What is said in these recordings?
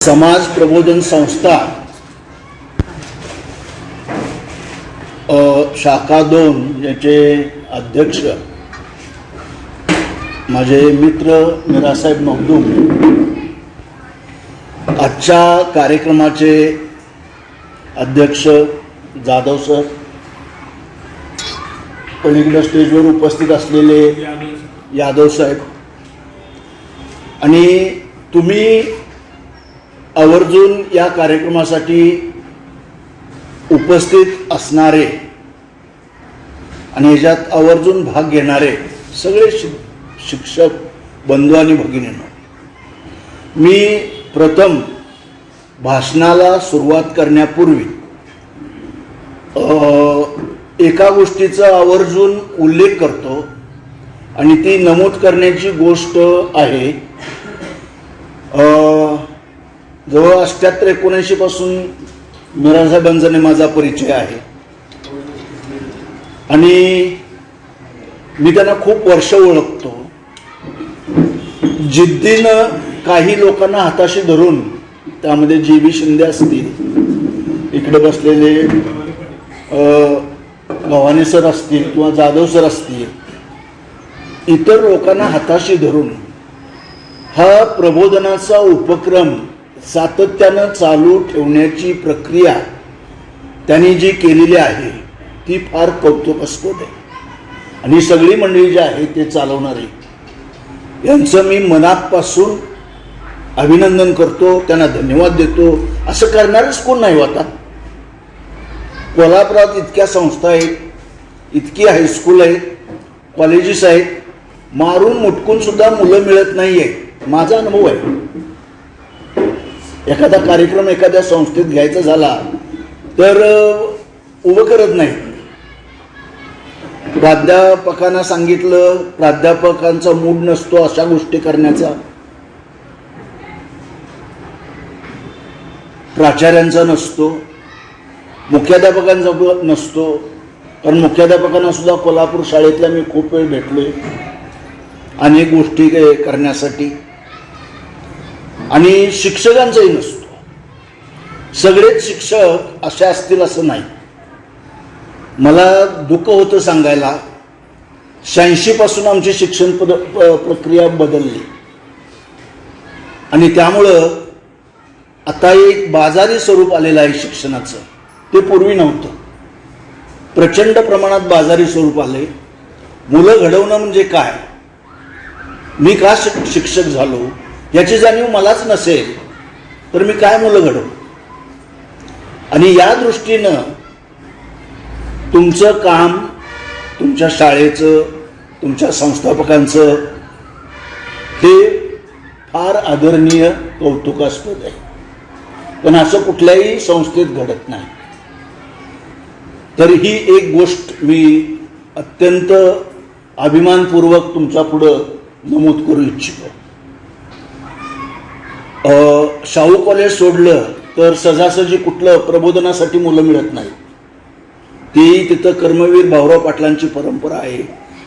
समाज प्रबोधन संस्था शाखा 2 याचे अध्यक्ष माझे मित्र मीरासाहेब मखदूम, आजच्या कार्यक्रमाचे अध्यक्ष जाधव सर, पलीकडे स्टेजवर उपस्थित असलेले यादव साहेब, आणि तुम्ही आवर्जून या कार्यक्रमासाठी उपस्थित असणारे आणि याच्यात आवर्जून भाग घेणारे सगळे शिक्षक बंधू आणि भगिनींनो, मी प्रथम भाषणाला सुरुवात करण्यापूर्वी एका गोष्टीचा आवर्जून उल्लेख करतो आणि ती नमूद करण्याची गोष्ट आहे, जवळ 78-79 पासून मीरासाहेबांचा माझा परिचय आहे आणि मी त्यांना खूप वर्ष ओळखतो. जिद्दीनं काही लोकांना हाताशी धरून, त्यामध्ये जी.बी. शिंदे असतील, इकडे बसलेले गव्हाणे सर असतील किंवा जाधव सर असतील, इतर लोकांना हाताशी धरून हा प्रबोधनाचा उपक्रम सातत्यानं चालू ठेवण्याची प्रक्रिया त्यांनी जी केलेली आहे ती फार कौतुकास्पद आहे. आणि सगळी मंडळी जी आहे ते चालवणारी, यांचं मी मनापासून अभिनंदन करतो, त्यांना धन्यवाद देतो. असं करणारच कोण नाही होता. कोल्हापुरात इतक्या संस्था आहेत, इतकी हायस्कूल आहेत, कॉलेजेस आहेत, मारून मुटकून सुद्धा मुलं मिळत नाही आहेत. माझा अनुभव आहे. एखादा कार्यक्रम एखाद्या संस्थेत घ्यायचा झाला तर उभं करत नाही. प्राध्यापकांना सांगितलं, प्राध्यापकांचा मूड नसतो अशा गोष्टी करण्याचा, प्राचार्यांचा नसतो, मुख्याध्यापकांचा नसतो. कारण मुख्याध्यापकांना सुद्धा कोल्हापूर शाळेतल्या मी खूप वेळ भेटलोय अनेक गोष्टी करण्यासाठी, आणि शिक्षकांचाही नसतो. सगळेच शिक्षक असे असतील असं नाही. मला दुःख होतं सांगायला, 86 पासून आमची शिक्षण प्रक्रिया बदलली आणि त्यामुळं आता एक बाजारी स्वरूप आलेलं आहे शिक्षणाचं. ते पूर्वी नव्हतं. प्रचंड प्रमाणात बाजारी स्वरूप आले. मुलं घडवणं म्हणजे काय, मी का शिक्षक झालो याची जाणीव मलाच नसेल तर मी काय मुलं घडवू. आणि या दृष्टीनं तुमचं काम, तुमच्या शाळेचं, तुमच्या संस्थापकांचं हे फार आदरणीय, कौतुकास्पद आहे. पण असं कुठल्याही संस्थेत घडत नाही. तर ही एक गोष्ट मी अत्यंत अभिमानपूर्वक तुमच्या पुढं नमूद करू इच्छितो. शाहू कॉलेज सोडलं तर सहजासहजी कुठलं प्रबोधनासाठी मुलं मिळत नाही. ती तिथं कर्मवीर भाऊराव पाटलांची परंपरा आहे.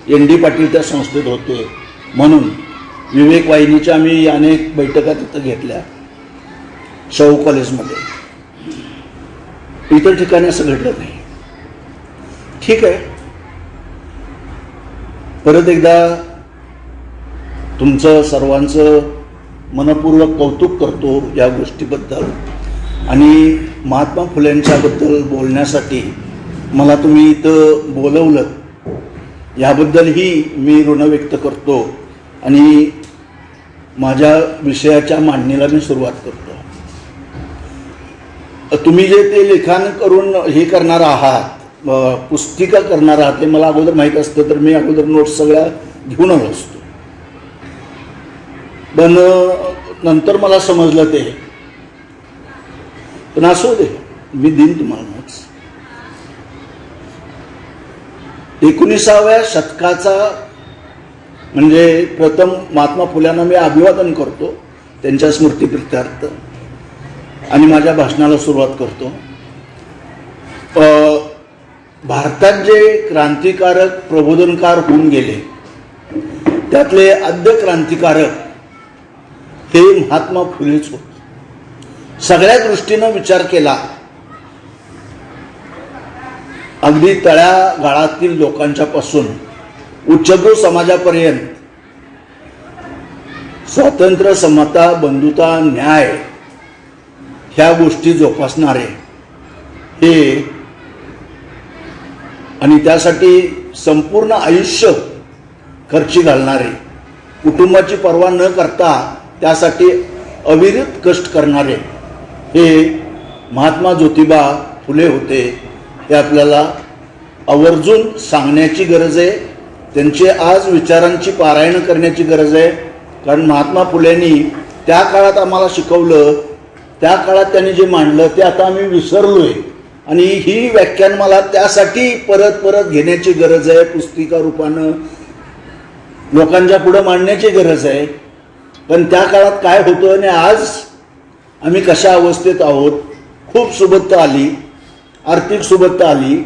ND पाटील त्या संस्थेत होते म्हणून विवेक वाहिनीच्या आम्ही अनेक बैठका तिथं घेतल्या शाहू कॉलेजमध्ये. इतर ठिकाणी असं घडलं नाही. ठीक आहे, परत एकदा तुमचं सर्वांचं मनपूर्वक कौतुक करतो या गोष्टीबद्दल. आणि महात्मा फुलेंच्याबद्दल बोलण्यासाठी मला तुम्ही इथं बोलवलं याबद्दलही मी ऋण व्यक्त करतो आणि माझ्या विषयाच्या मांडणीला मी सुरुवात करतो. तुम्ही जे ते लिखाण करून हे करणार आहात, पुस्तिका करणार आहात, ते मला अगोदर माहीत असतं तर मी अगोदर नोट्स सगळ्या घेऊन आलो असतो. पण नंतर मला समजलं ते. पण असू दे, मी देईन तुम्हाला नोट्स. 19व्या शतकाचा म्हणजे प्रथम महात्मा फुल्यांना मी अभिवादन करतो त्यांच्या स्मृतीप्रित्यर्थ आणि माझ्या भाषणाला सुरुवात करतो. भारतात जे क्रांतिकारक प्रबोधनकार होऊन गेले त्यातले आद्य क्रांतिकारक हे महात्मा फुलेच होते. सगळ्या दृष्टीनं विचार केला, अगदी तळागाळातील लोकांच्या पासून उच्चभ्रू समाजापर्यंत स्वातंत्र्य, समता, बंधुता, न्याय ह्या गोष्टी जोपासणारे हे आणि त्यासाठी संपूर्ण आयुष्य खर्ची घालणारे, कुटुंबाची पर्वा न करता त्यासाठी अविरत कष्ट करणारे हे महात्मा ज्योतिबा फुले होते. हे आपल्याला आवर्जून सांगण्याची गरज आहे. त्यांचे आज विचारांची पारायण करण्याची गरज आहे. कारण महात्मा फुलेंनी त्या काळात आम्हाला शिकवलं, त्या काळात त्यांनी जे मांडलं ते आता आम्ही विसरलोय. आणि ही व्याख्यानमाला त्यासाठी परत परत घेण्याची गरज आहे, पुस्तिका रूपानं लोकांच्या पुढे मांडण्याची गरज आहे. पण त्या काळात काय होतं आणि आज आम्ही कशा अवस्थेत आहोत. खूप सुबत्ता आली, आर्थिक सुबत्ता आली,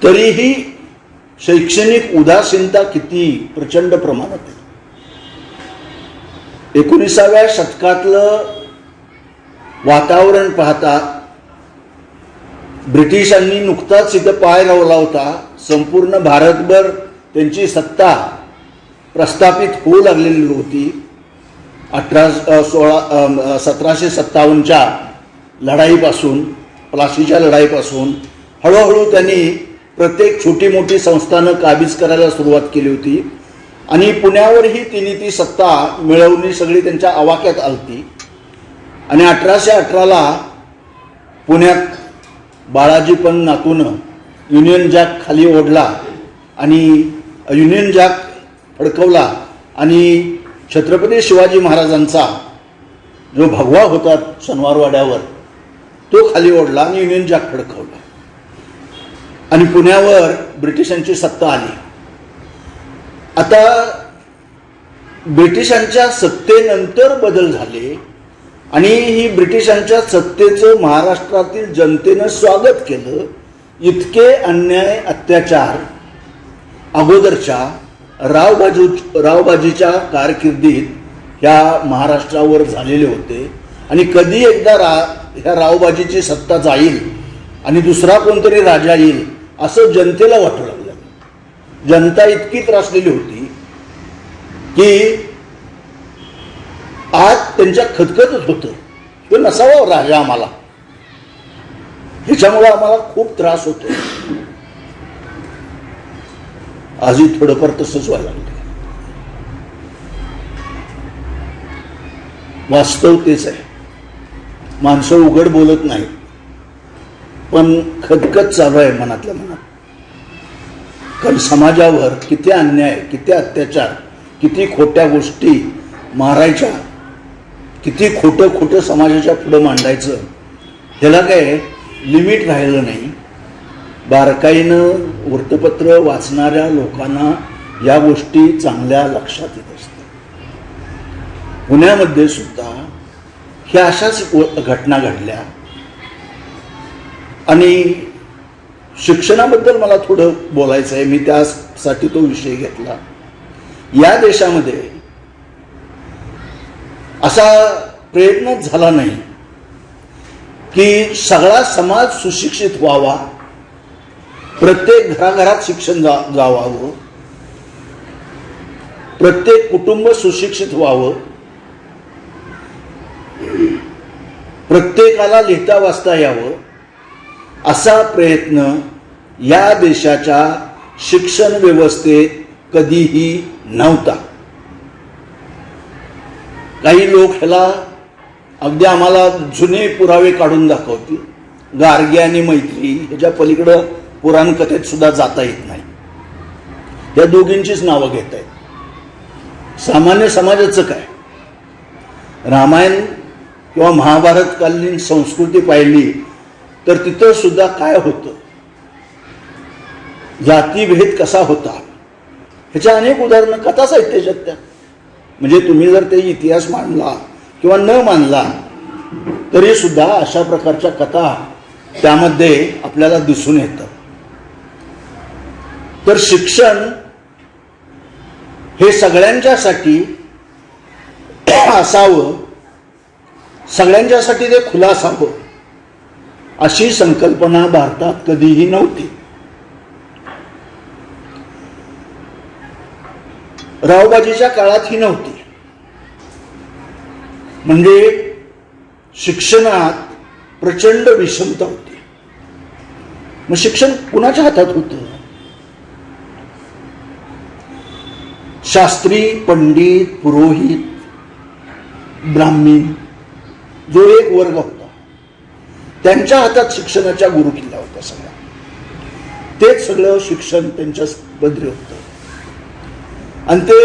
तरीही शैक्षणिक उदासीनता किती प्रचंड प्रमाणात आहे. 19व्या शतकातलं वातावरण पाहता ब्रिटिशांनी नुकताच इथं पाय रोवला होता. संपूर्ण भारतभर त्यांची सत्ता प्रस्थापित होऊ लागलेली होती. 1757च्या लढाईपासून, प्लासीच्या लढाईपासून हळूहळू त्यांनी प्रत्येक छोटी मोठी संस्थानं काबीज करायला सुरुवात केली होती. आणि पुण्यावरही तिने ती सत्ता मिळवणी सगळी त्यांच्या आवाक्यात आलती. आणि 1818ला पुण्यात बाळाजी पण नातूनं युनियन जॅक खाली ओढला आणि युनियन जॅक फडकवला आणि छत्रपती शिवाजी महाराजांचा जो भगवा होता शनिवारवाड्यावर तो खाली ओढला आणि युनियन जॅक फडकवला आणि पुण्यावर ब्रिटिशांची सत्ता आली. आता ब्रिटिशांच्या सत्तेनंतर बदल झाले आणि ही ब्रिटिशांच्या सत्तेचं महाराष्ट्रातील जनतेनं स्वागत केलं. इतके अन्याय अत्याचार अगोदरच्या रावबाजीच्या कारकिर्दीत ह्या महाराष्ट्रावर झालेले होते. आणि कधी एकदा ह्या रावबाजीची सत्ता जाईल आणि दुसरा कोणतरी राजा येईल असं जनतेला वाटू लागलं. जनता इतकी त्रासलेली होती की आज त्यांच्या खदखदच होतं तो नसावा राजा आम्हाला, ह्याच्यामुळे आम्हाला खूप त्रास होतो. आजही थोडंफार तसंच व्हायला लागलं. वास्तव तेच आहे. माणसं उघड बोलत नाहीत, पण खदखद चालू आहे मनातल्या मनात. कारण समाजावर किती अन्याय, किती अत्याचार, किती खोट्या गोष्टी मारायच्या, किती खोटं समाजाच्या पुढं मांडायचं, ह्याला काय लिमिट राहिलं नाही. बारकाईनं वृत्तपत्र वाचणाऱ्या लोकांना या गोष्टी चांगल्या लक्षात येत असतात. पुण्यामध्ये सुद्धा ह्या अशाच घटना घडल्या. आणि शिक्षणाबद्दल मला थोडं बोलायचं आहे. मी त्यासाठी तो विषय घेतला. या देशामध्ये असा प्रयत्नच झाला नाही की सगळा समाज सुशिक्षित व्हावा, प्रत्येक घराघरात शिक्षण जावावं, प्रत्येक कुटुंब सुशिक्षित व्हावं, प्रत्येकाला लिहिता वाचता यावं, असा प्रयत्न या देशाच्या शिक्षण व्यवस्थेत कधीही नव्हता. काही लोक ह्याला अगदी आम्हाला जुने पुरावे काढून दाखवतील. गार्गी आणि मैत्री ह्याच्या पलीकडं पुराण कथेत सुद्धा जाता येत नाही. या दोघींचीच नावं घेत आहेत. सामान्य समाजाचं काय, रामायण किंवा महाभारतकालीन संस्कृती पाहिली तर तिथं सुद्धा काय होतं, जातीभेद कसा होता, ह्याच्या अनेक उदाहरणं कथा साहित्याच्यात त्या. म्हणजे तुम्ही जर ते इतिहास मांडला किंवा न मानला तरी सुद्धा अशा प्रकारच्या कथा त्यामध्ये आपल्याला दिसून येतात. तर शिक्षण हे सगळ्यांच्यासाठी असावं, सगळ्यांच्यासाठी ते खुलं असावं अशी संकल्पना भारतात कधीही नव्हती. रावबाजीच्या काळात ही नव्हती. म्हणजे शिक्षणात प्रचंड विषमता होती. मग शिक्षण कुणाच्या हातात होतं? शास्त्री, पंडित, पुरोहित, ब्राह्मण जो एक वर्ग होता त्यांच्या हातात शिक्षणाच्या गुरुकिल्ल्या होत्या सगळ्या. तेच सगळं शिक्षण त्यांच्या बद्री होतं. आणि ते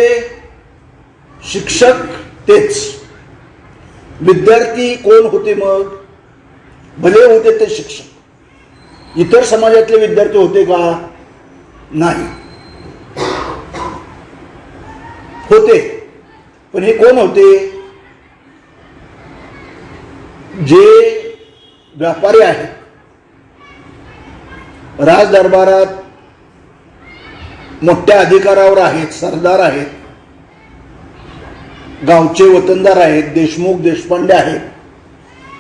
शिक्षक तेच. विद्यार्थी कोण होते? मग भले होते ते शिक्षक. इतर समाजातले विद्यार्थी होते का? नाही होते. पण हे कोण होते? जे व्यापारी आहेत, राजदरबारात मोठ्या अधिकारावर आहेत, सरदार आहेत, गावचे वतनदार आहेत, देशमुख देशपांडे आहेत.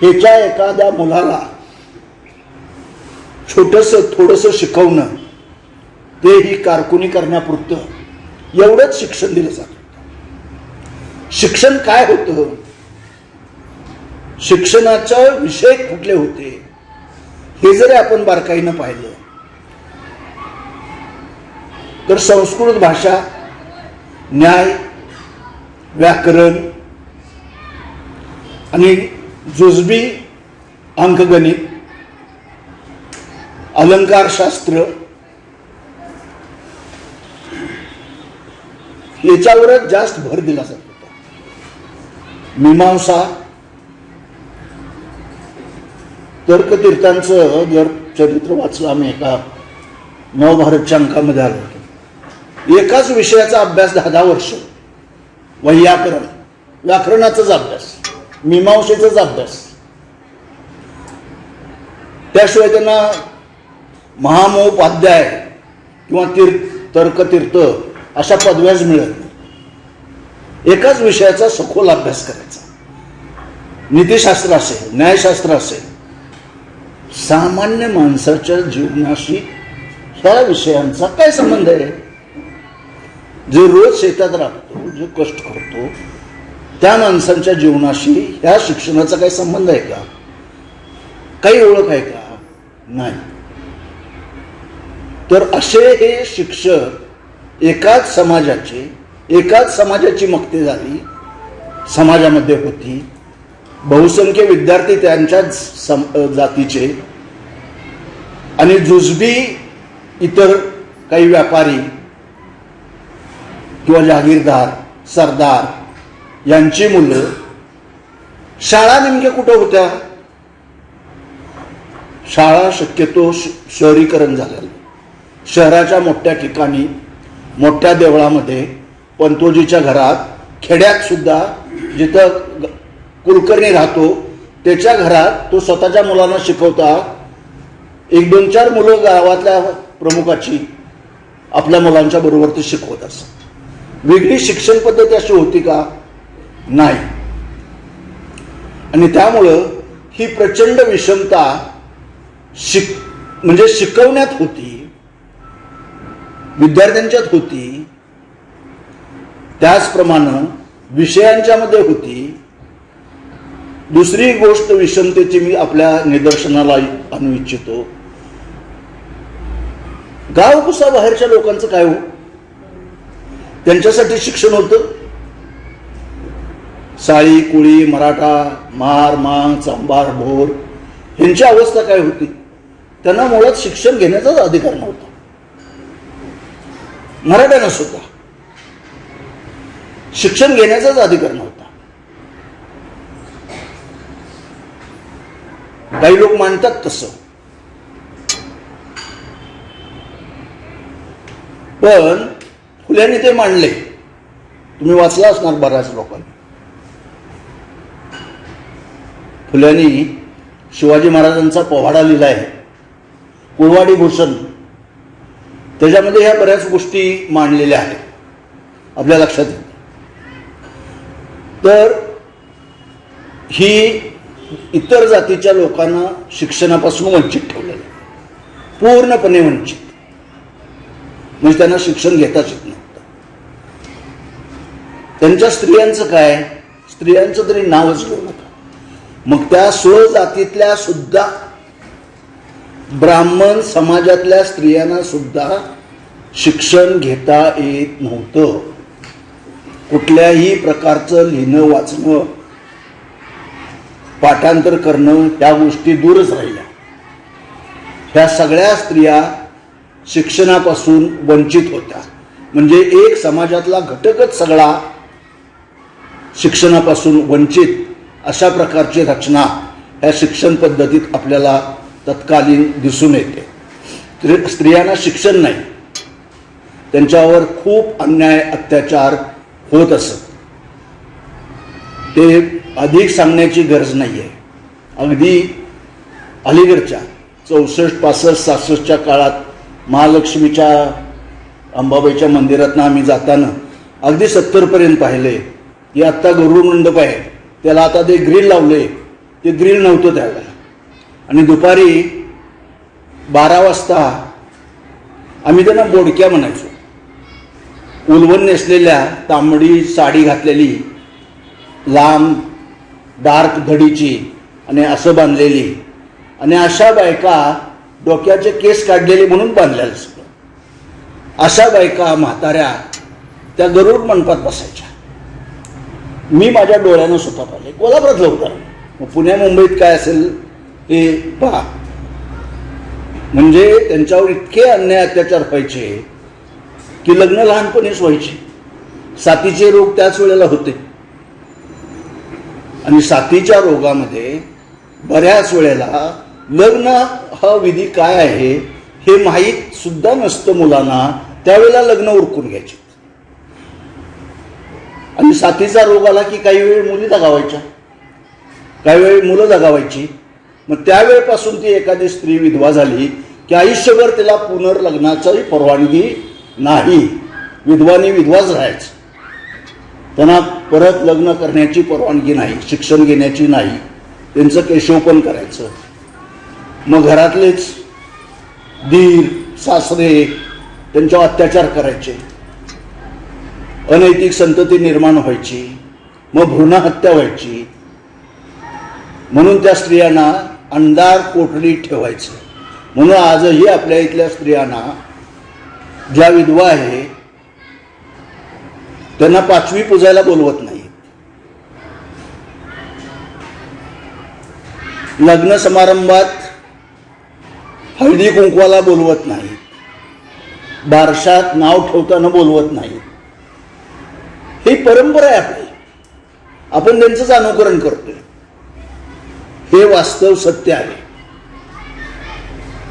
ह्याच्या एखाद्या मुलाला छोटंसं थोडंसं शिकवणं, ते ही कारकुनी करण्यापुरतं एवढंच शिक्षण दिलं जातं. शिक्षण काय होतं? शिक्षणाचे विषय कुठले होते हे जरी आपण बारकाईनं पाहिलं तर संस्कृत भाषा, न्याय, व्याकरण आणि जुजबी अंकगणित, अलंकारशास्त्र याच्यावरच जास्त भर दिला जात होता. मीमांसा, तर्कतीर्थांचं जर चरित्र वाचलं आम्ही एका नवभारतच्या अंकामध्ये आलो होतो. एकाच विषयाचा अभ्यास 10 वर्ष. वैयाकरण, व्याकरणाचाच अभ्यास, मीमांसेचाच अभ्यास. त्याशिवाय त्यांना महामहोपाध्याय किंवा तर्कतीर्थ अशा पदव्याच मिळत नाही. एकाच विषयाचा सखोल अभ्यास करायचा. नीतिशास्त्र असेल, न्यायशास्त्र असेल. सामान्य माणसाच्या जीवनाशी ह्या विषयांचा काय संबंध आहे? जे रोज शेतात राहतो, जे कष्ट करतो, त्या माणसांच्या जीवनाशी ह्या शिक्षणाचा काही संबंध आहे का? काही ओळख आहे का? नाही. तर असे हे शिक्षक एकाच समाजाची मक्ते झाली, समाजामध्ये होती. बहुसंख्य विद्यार्थी त्यांच्याच जातीचे आणि जुजबी इतर काही व्यापारी किंवा जहागीरदार, सरदार यांची मुलं. शाळा नेमक्या कुठं होत्या? शाळा शक्यतो शहरीकरण झालेलं. शहराच्या मोठ्या ठिकाणी, मोठ्या देवळामध्ये, पंतोजीच्या घरात, खेड्यात सुद्धा जिथं कुलकर्णी राहतो त्याच्या घरात तो स्वतःच्या मुलांना शिकवता. 1-2-4 मुलं गावातल्या प्रमुखाची आपल्या मुलांच्या बरोबर ते शिकवत असत. वेगळी शिक्षण पद्धती अशी होती का? नाही. आणि त्यामुळं ही प्रचंड विषमता म्हणजे शिकवण्यात होती, विद्यार्थ्यांच्यात होती, त्याचप्रमाणे विषयांच्या मध्ये होती. दुसरी गोष्ट विषमतेची मी आपल्या निदर्शनाला आणू इच्छितो. गावकुसा बाहेरच्या लोकांचं काय हो? त्यांच्यासाठी शिक्षण होतं. साळी, कुळी, मराठा, मार, मांग, चांभार, भोर ह्यांची अवस्था काय होती? त्यांना मुळात शिक्षण घेण्याचाच अधिकार नव्हता. मराठ्यांना सुद्धा शिक्षण घेण्याचाच अधिकार नव्हता. काही लोक मानतात तसं, पण फुल्यांनी ते मांडले. तुम्ही वाचला असणार बऱ्याच लोकांनी. फुल्यांनी शिवाजी महाराजांचा पोवाडा लिहिलाय, कुळवाडी भूषण. त्याच्यामध्ये ह्या बऱ्याच गोष्टी मांडलेल्या आहेत, आपल्या लक्षात येईल. तर ही इतर जातीच्या लोकांना शिक्षणापासून वंचित ठेवलेलं आहे, पूर्णपणे वंचित. म्हणजे त्यांना शिक्षण घेताच येत नव्हतं. त्यांच्या स्त्रियांचं काय, स्त्रियांचं तरी नावच घेऊ नका. मग त्या स्वजातीतल्या सुद्धा ब्राह्मण समाजातल्या स्त्रियांना सुद्धा शिक्षण घेता येत नव्हतं. कुठल्याही प्रकारचं लिहिणं वाचणं पाठांतर करणं ह्या गोष्टी दूरच राहिल्या. ह्या सगळ्या स्त्रिया शिक्षणापासून वंचित होत्या. म्हणजे एक समाजातला घटकच सगळा शिक्षणापासून वंचित, अशा प्रकारची रचना ह्या शिक्षण पद्धतीत आपल्याला तत्कालीन दिसून येते. स्त्रियांना शिक्षण नाही, त्यांच्यावर खूप अन्याय अत्याचार होत असत. ते अधिक सांगण्याची गरज नाही आहे. अगदी अलीकडच्या 64, 65, 66च्या काळात महालक्ष्मीच्या अंबाबाईच्या मंदिरातनं आम्ही जाताना अगदी 70पर्यंत पाहिले की आत्ता गरुड मंडप आहे, त्याला आता ते ग्रिल लावले, ते ग्रिल नव्हतं त्यावेळेला. आणि दुपारी 12 वाजता आम्ही त्यांना बोडक्या म्हणायचो. उलवण नेसलेल्या, तांबडी साडी घातलेली, लांब डार्क धडीची आणि असं बांधलेली, आणि अशा बायका डोक्याचे केस काढलेले म्हणून बांधलेलं सगळं, अशा बायका म्हाताऱ्या त्या गरुड मंडपात बसायच्या. मी माझ्या डोळ्यानं स्वतः पाहिले. कोल्हापुरातलं होतं, मग पुण्या मुंबईत काय असेल हे पहा. म्हणजे त्यांच्यावर इतके अन्याय अत्याचार व्हायचे की लग्न लहानपणीच व्हायचे. साथीचे रोग त्याच वेळेला होते. आणि साथीच्या रोगामध्ये बऱ्याच वेळेला लग्न हा विधी काय आहे हे माहीत सुद्धा नसतं मुलांना. त्यावेळेला लग्न उरकून घ्यायचे. आणि साथीचा रोग आला की काही वेळ मुली दगावायच्या, काही वेळ मुलं दगावायची. मग त्यावेळेपासून ती एखादी स्त्री विधवा झाली की आयुष्यभर तिला पुनर्लग्नाची परवानगी नाही. विधवानी विधवाच राहायचं, त्यांना परत लग्न करण्याची परवानगी नाही, शिक्षण घेण्याची नाही, त्यांचं केशवपण करायचं. मग घरातलेच दीर सासरे त्यांच्यावर अत्याचार करायचे, अनैतिक संतती निर्माण व्हायची, मग भ्रूणहत्या व्हायची. म्हणून त्या स्त्रियांना अंधार कोठडीत ठेवायचं. म्हणून आजही आपल्या इथल्या स्त्रियांना ज्या विधवा आहे त्यांना 5वी पूजायला बोलवत नाही, लग्न समारंभात हळदी कुंकवाला बोलवत नाही, बारशात नाव ठेवताना बोलवत नाही. ही परंपरा आहे आपली, आपण त्यांचंच अनुकरण करतोय. हे वास्तव सत्य आहे.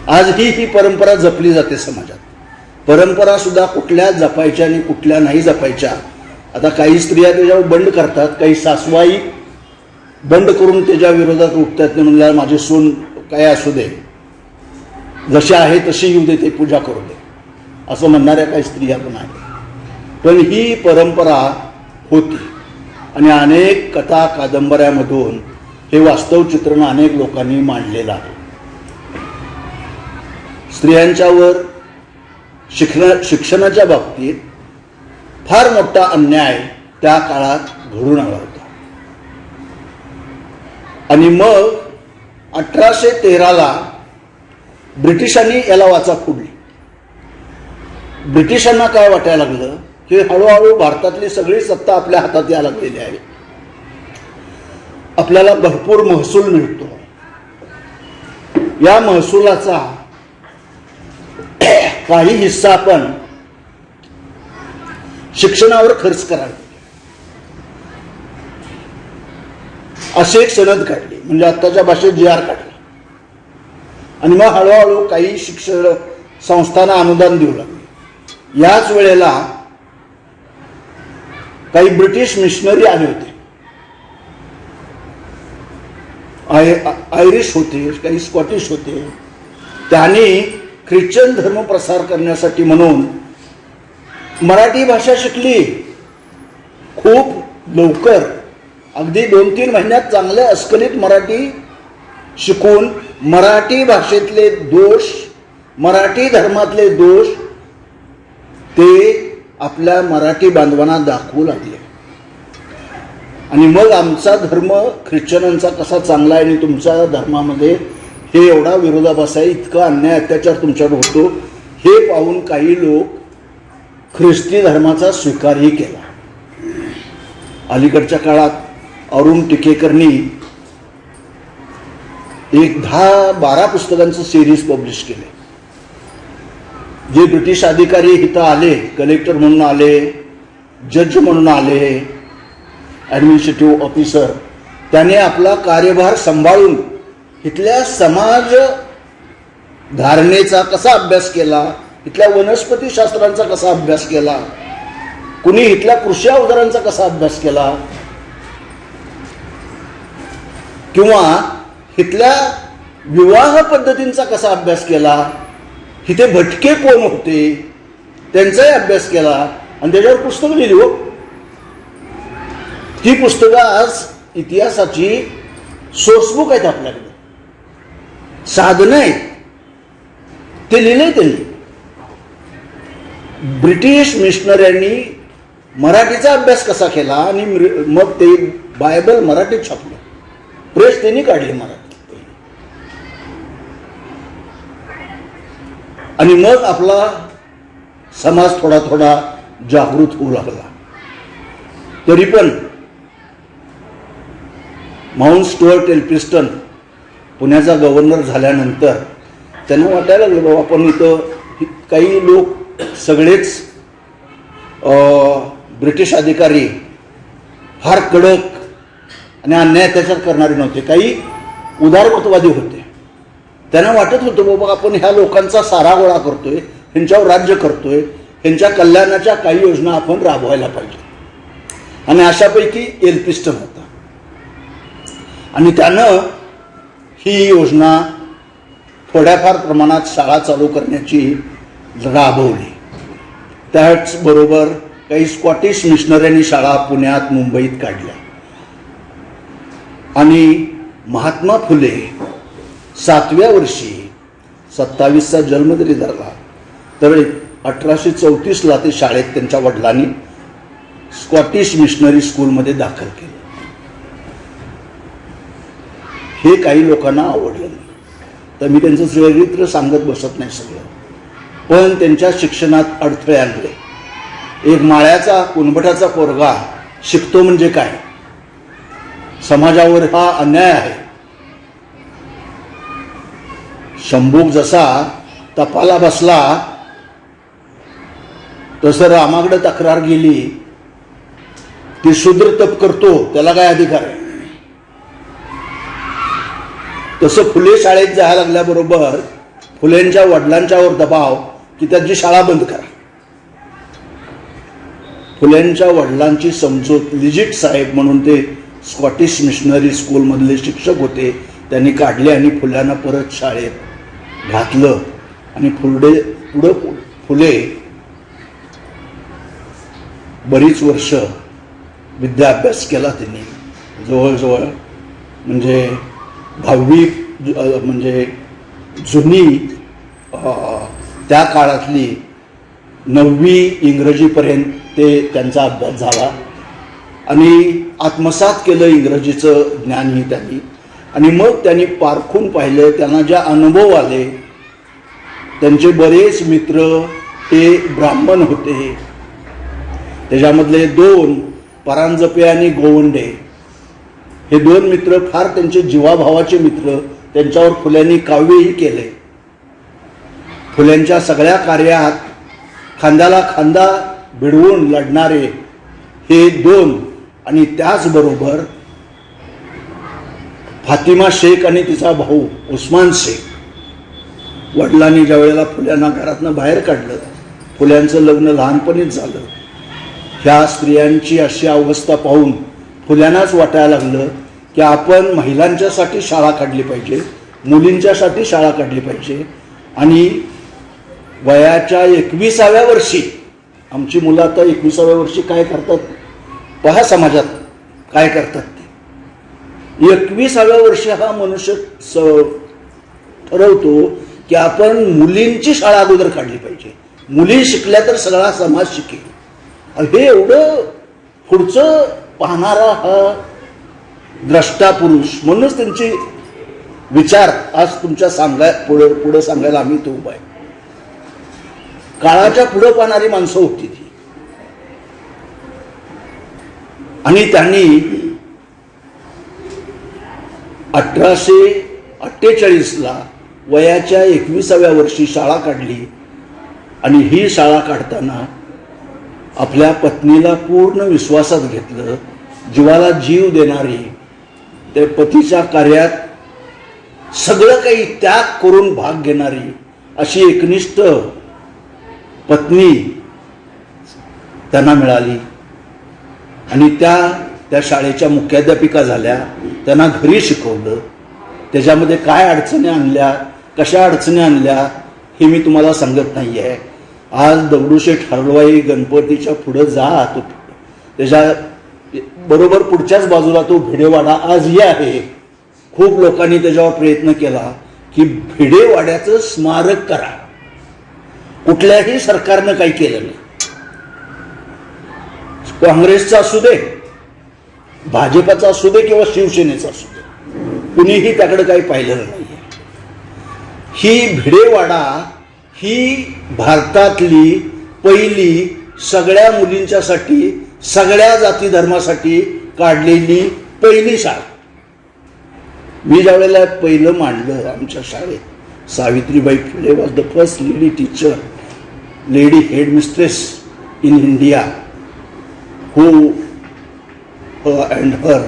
आजही ही परंपरा जपली जाते समाजात. परंपरा सुद्धा कुठल्या जपायच्या आणि कुठल्या नाही जपायच्या. आता काही स्त्रिया त्याच्यावर बंड करतात, काही सासवाई बंड करून त्याच्या विरोधात उठतात. ते म्हणल्या माझे सून काय असू दे, जशी आहे तशी येऊ दे, ते पूजा करू दे, असं म्हणणाऱ्या काही स्त्रिया पण आहेत. पण ही परंपरा होती आणि अनेक कथा कादंबऱ्यामधून हे वास्तव चित्रण अनेक लोकांनी मांडलेलं आहे. स्त्रियांच्यावर शिक्षणाच्या बाबतीत फार मोठा अन्याय त्या काळात घडून आला होता. आणि मग 1813ला ब्रिटिशांनी याला वाचा फोडली. ब्रिटिशांना काय वाटायला लागलं की हळूहळू भारतातली सगळी सत्ता आपल्या हातात यायला लागलेली आहे, आपल्याला भरपूर महसूल मिळतो, या महसुलाचा काही हिस्सा आपण शिक्षणावर खर्च करावा, अशी एक सनद काढली. म्हणजे आत्ताच्या भाषेत GR काढला. आणि मग हळूहळू काही शिक्षण संस्थांना अनुदान देऊ लागले. याच वेळेला काही ब्रिटिश मिशनरी आले होते, आयरिश होते, काही स्कॉटिश होते. त्यांनी ख्रिश्चन धर्म प्रसार करण्यासाठी म्हणून मराठी भाषा शिकली. खूप लवकर अगदी 2-3 महिन्यात चांगले अस्खलित मराठी शिकून मराठी भाषेतले दोष, मराठी धर्मातले दोष ते आपल्या मराठी बांधवांना दाखवू लागले. आणि मग आमचा धर्म ख्रिश्चनांचा कसा चांगला आहे आणि तुमच्या धर्मामध्ये हे एवढा विरोधाभास आहे, इतका अन्याय अत्याचार तुमच्यावर होतो, हे पाहून काही लोक ख्रिस्ती धर्माचा स्वीकारही केला. अलीकडच्या काळात अरुण टिकेकरनी एक 10-12 पुस्तकांचं सिरीज पब्लिश केले. जे ब्रिटिश अधिकारी इथं आले, कलेक्टर म्हणून आले, जज म्हणून आले, ॲडमिनिस्ट्रेटिव्ह ऑफिसर, त्याने आपला कार्यभार सांभाळून इथल्या समाज धारणेचा कसा अभ्यास केला, इथल्या वनस्पती शास्त्रांचा कसा अभ्यास केला, कुणी इथल्या कृषी अवजारांचा कसा अभ्यास केला, किंवा इथल्या विवाह पद्धतींचा कसा अभ्यास केला, इथे भटके कोण होते त्यांचाही अभ्यास केला आणि त्याच्यावर पुस्तकं लिहिली. हो, ती पुस्तकं आज इतिहासाची सोर्सबुक आहेत आपल्याकडे, साधनं आहेत, ते लिहिले त्यांनी. ब्रिटिश मिशनऱ्यांनी मराठीचा अभ्यास कसा केला आणि मग ते बायबल मराठीत छापलं, प्रेस त्यांनी काढली मराठी, आणि मग आपला समाज थोडा थोडा जागृत होऊ लागला. तरी पण माउंट स्टुअर्ट एल्फिन्स्टन पुण्याचा गव्हर्नर झाल्यानंतर त्यांना वाटायला लागलं बाबा आपण इथं काही लोक सगळेच ब्रिटिश अधिकारी फार कडक आणि अन्याय अत्याचार करणारे नव्हते, काही उदारमतवादी होते. त्यांना वाटत होतं बाबा आपण ह्या लोकांचा सारा गोळा करतोय, ह्यांच्यावर राज्य करतोय, ह्यांच्या कल्याणाच्या काही योजना आपण राबवायला पाहिजे. आणि अशापैकी एल्फिन्स्टन होता आणि त्यानं ही योजना थोड्याफार प्रमाणात शाळा चालू करण्याची राबवली. त्याचबरोबर काही स्कॉटिश मिशनऱ्यांनी शाळा पुण्यात मुंबईत काढल्या. आणि महात्मा फुले 7व्या वर्षी 27चा जन्म जरी धरला तर 1834ला ते शाळेत त्यांच्या वडिलांनी स्कॉटिश मिशनरी स्कूलमध्ये दाखल केलं. हे काही लोकांना आवडलं नाही, तर मी त्यांचं चरित्र सांगत बसत नाही सगळं, पण त्यांच्या शिक्षणात अडथळे आणले. एक माळ्याचा कुणबटाचा पोरगा शिकतो म्हणजे काय, समाजावर हा अन्याय आहे. शंभूक जसा तपाला बसला तसं रामाकडे तक्रार गेली की शूद्र तप करतो त्याला काय अधिकार आहे. तसं फुले शाळेत जायला लागल्याबरोबर फुलेंच्या वडिलांच्यावर दबाव की त्याची शाळा बंद करा. फुलेंच्या वडिलांची समजूत, लिजिट साहेब म्हणून ते स्कॉटिश मिशनरी स्कूलमधले शिक्षक होते, त्यांनी काढले आणि फुल्यांना परत शाळेत घातलं. आणि पुढं फुले बरीच वर्ष विद्याभ्यास केला त्यांनी, जवळजवळ म्हणजे 10वी म्हणजे जुनी त्या काळातली 9वी इंग्रजीपर्यंत ते त्यांचा अभ्यास झाला आणि आत्मसात केलं इंग्रजीचं ज्ञानही त्यांनी. आणि मग त्यांनी पारखून पाहिलं, त्यांना ज्या अनुभव आले, त्यांचे बरेच मित्र हे ब्राह्मण होते, त्याच्यामधले 2 परांजपे आणि गोवंडे हे 2 मित्र फार त्यांचे जीवाभावाचे मित्र, त्यांच्यावर फुल्यांनी काव्यही केले. फुल्यांच्या सगळ्या कार्यात खांद्याला खांदा भिडवून लढणारे हे 2 आणि त्याचबरोबर फातिमा शेख आणि तिचा भाऊ उस्मान शेख. वडिलांनी ज्या वेळेला फुल्यांना घरातनं बाहेर काढलं, फुल्यांचं लग्न लहानपणीच झालं. ह्या स्त्रियांची अशी अवस्था पाहून फुल्यांनाच वाटायला लागलं की आपण महिलांच्यासाठी शाळा काढली पाहिजे, मुलींच्यासाठी शाळा काढली पाहिजे. आणि वयाच्या 21व्या वर्षी आमची मुलं आता 21व्या वर्षी काय करतात पहा, समाजात काय करतात ते. 21व्या वर्षी हा मनुष्य ठरवतो की आपण मुलींची शाळा अगोदर काढली पाहिजे, मुली शिकल्या तर सगळा समाज शिकेल. हे एवढं पुढचं पाहणारा हा द्रष्टा पुरुष, म्हणूनच त्यांची विचार आज तुमच्या पुढे सांगायला आम्ही तो उभा आहे. काळाच्या पुढे पाहणारी माणसं होती ती. आणि त्यांनी 1848ला वयाच्या 21व्या वर्षी शाळा काढली. आणि ही शाळा काढताना आपल्या पत्नीला पूर्ण विश्वासात घेतलं. जीवाला जीव देणारी, ते पतीच्या कार्यात सगळं काही त्याग करून भाग घेणारी अशी एकनिष्ठ पत्नी त्यांना मिळाली. आणि त्या शाळेच्या मुख्याध्यापिका झाल्या. त्यांना घरी शिकवलं. त्याच्यामध्ये काय अडचणी आणल्या, कशा अडचणी आणल्या हे मी तुम्हाला सांगत नाही आहे. आज दगडूशेठ हलवाई गणपतीच्या पुढे जा, तो त्याच्या बरोबर पुढच्याच बाजूला तो भिडेवाडा आजही आहे. खूप लोकांनी त्याच्यावर प्रयत्न केला की भिडेवाड्याचं स्मारक करा. कुठल्याही सरकारनं काही केलं नाही. काँग्रेसचा असू दे, भाजपचा असू दे किंवा शिवसेनेचा असू दे, कुणीही त्याकडे काही पाहिलेलं नाही. ही भिडेवाडा ही भारतातली पहिली सगळ्या मुलींच्यासाठी, सगळ्या जाती धर्मासाठी काढलेली पहिली शाळा. मी ज्या वेळेला पहिलं मांडलं आमच्या शाळेत, Savitribai Phule was the first lady teacher, lady headmistress in India, who and her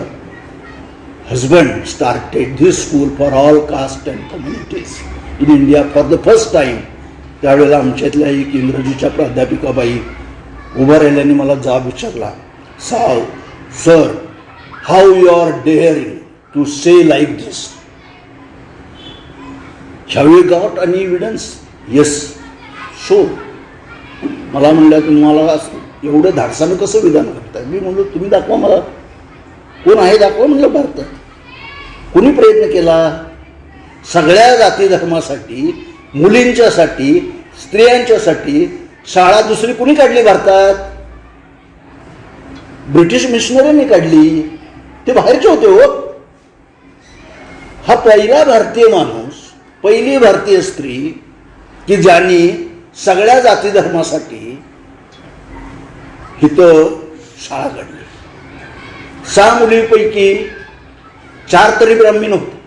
husband started this school for all caste and communities in India for the first time. त्यावेळेला आमच्यातल्या एक इंग्रजीच्या प्राध्यापिकाबाई उभा राहिल्याने मला जाब विचारला, sir how you are daring to say like this, have you got any evidence? Yes, show. मला म्हणलं तुम्हाला एवढं धाडसानं कसं विधान करताय? मी म्हणलो तुम्ही दाखवा मला, कोण आहे दाखवा म्हणलं भारतात. कुणी प्रयत्न केला? सगळ्या जाती धर्मासाठी, मुलींच्यासाठी, स्त्रियांच्यासाठी शाळा दुसरी कुणी काढली भारतात? ब्रिटिश मिशनरींनी काढली. ते बाहेरचे होते हो. हा पहिला भारतीय माणूस, पहिली भारतीय स्त्री की ज्यांनी सगळ्या जाती धर्मासाठी इथं शाळा काढली. 6 मुलींपैकी 4 तरी ब्राह्मण होते.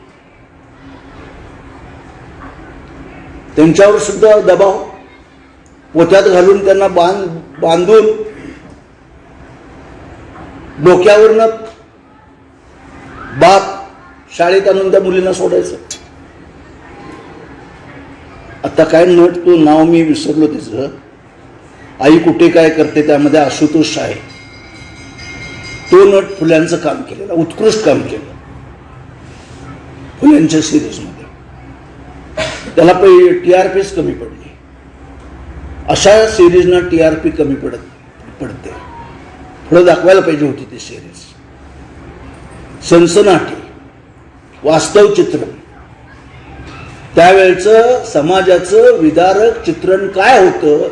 त्यांच्यावर सुद्धा दबाव, पोत्यात घालून त्यांना बांधून डोक्यावरनं बाप शाळेत आणून त्या मुलींना सोडायचं. आता काय नट, तो नाव मी विसरलो त्याचं, आई कुठे काय करते, त्यामध्ये आशुतोष आहे. तो नट फुल्यांचं काम केलेलं, उत्कृष्ट काम केलं फुल्यांच्या सिरीजमध्ये. त्याला TRPच कमी पडली. अशा सिरीजना TRP कमी पडते. पुढे दाखवायला पाहिजे होती ती सिरीज. सनसनाटी वास्तव चित्रण, त्यावेळचं समाजाचं विदारक चित्रण काय होतं,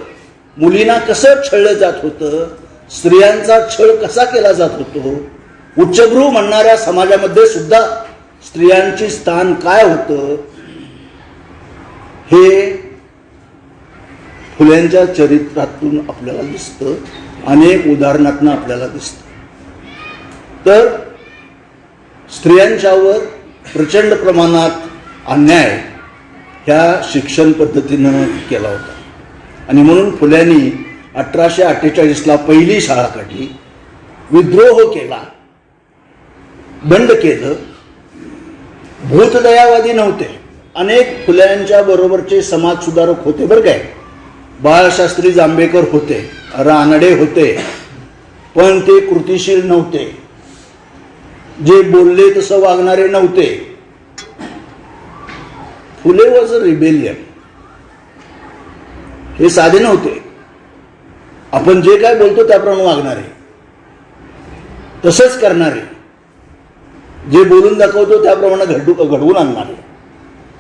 मुलींना कसं छळलं जात होतं, स्त्रियांचा छळ कसा केला जात होतो, उच्चभ्रू म्हणणाऱ्या समाजामध्ये सुद्धा स्त्रियांचे स्थान काय होतं, हे फुल्यांच्या चरित्रातून आपल्याला दिसतं. अनेक उदाहरणातून आपल्याला दिसतं. तर स्त्रियांच्यावर प्रचंड प्रमाणात अन्याय ह्या शिक्षण पद्धतीनं केला होता. आणि म्हणून फुल्यांनी 1848ला पहिली शाळा काढली, विद्रोह केला, बंड केलं. भूतदयावादी नव्हते. अनेक फुल्यांच्या बरोबरचे समाज सुधारक होते बरं काय. बाळशास्त्री जांभेकर होते, रानडे होते, पण ते कृतिशील नव्हते. जे बोलले तसं वागणारे नव्हते. फुले वॉज अ रिबेलियन. हे साधे नव्हते. आपण जे काय बोलतो त्याप्रमाणे वागणारे, तसंच करणारे. जे बोलून दाखवतो त्याप्रमाणे घडवून आणणारे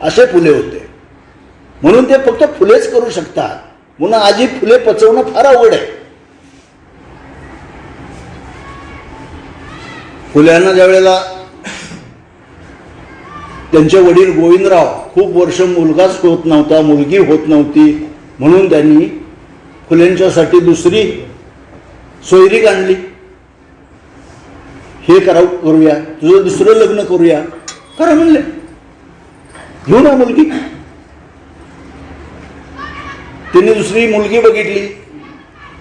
असे फुले होते. म्हणून ते फक्त फुलेच करू शकतात. म्हणून आजी फुले पचवणं फार अवघड आहे. फुल्यांना ज्या वेळेला त्यांचे वडील गोविंदराव खूप वर्ष मुलगाच होत नव्हता, मुलगी होत नव्हती, म्हणून त्यांनी फुलेंच्यासाठी दुसरी सोयरीक आणली. हे करूया, तुझं दुसरं लग्न करूया. करा म्हणले, घेऊन आ मुलगी. त्यांनी दुसरी मुलगी बघितली.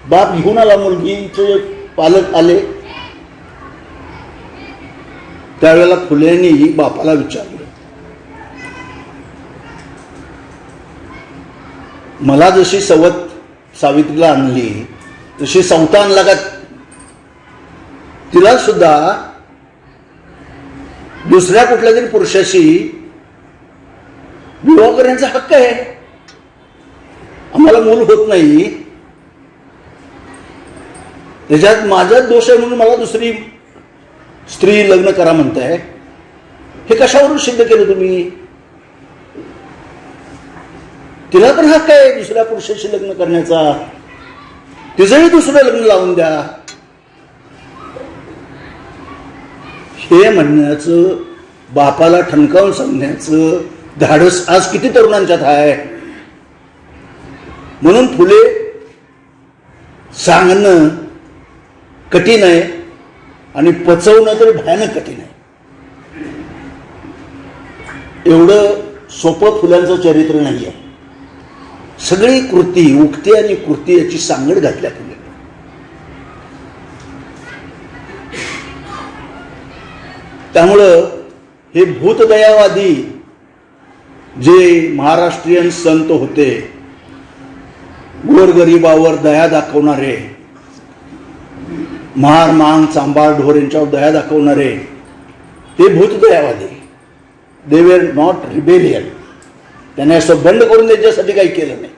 बाप घेऊन आला, मुलगीचे पालक आले. त्यावेळेला फुलेंनी बापाला विचारलं, मला जशी सवत सावित्रीला आणली तशी सवता आणला का तिला सुद्धा दुसऱ्या कुठल्या तरी पुरुषाशी विवाह करण्याचा हक्क आहे. आम्हाला मूल होत नाही, त्याच्यात माझाच दोष आहे म्हणून मला दुसरी स्त्री लग्न करा म्हणताय. हे कशावरून सिद्ध केलं तुम्ही? तिला पण हक्क आहे दुसऱ्या पुरुषाशी लग्न करण्याचा. तिचंही दुसरं लग्न लावून द्या. हे म्हणण्याचं, बापाला ठणकावून सांगण्याचं धाडस आज किती तरुणांच्यात आहे. म्हणून फुले सांगणं कठीण आहे आणि पचवणं तर भयानक कठीण आहे. एवढं सोपं फुलांचं चरित्र नाही आहे. सगळी कृती, उक्ती आणि कृती याची सांगड घातल्या फुले. त्यामुळं हे भूतदयावादी जे महाराष्ट्रीयन संत होते, गोरगरिबावर दया दाखवणारे, महार मांग चांबार ढोर यांच्यावर दया दाखवणारे, ते भूतदयावादी. They were not rebellion. त्याने असं बंड करून त्यांच्यासाठी काही केलं नाही.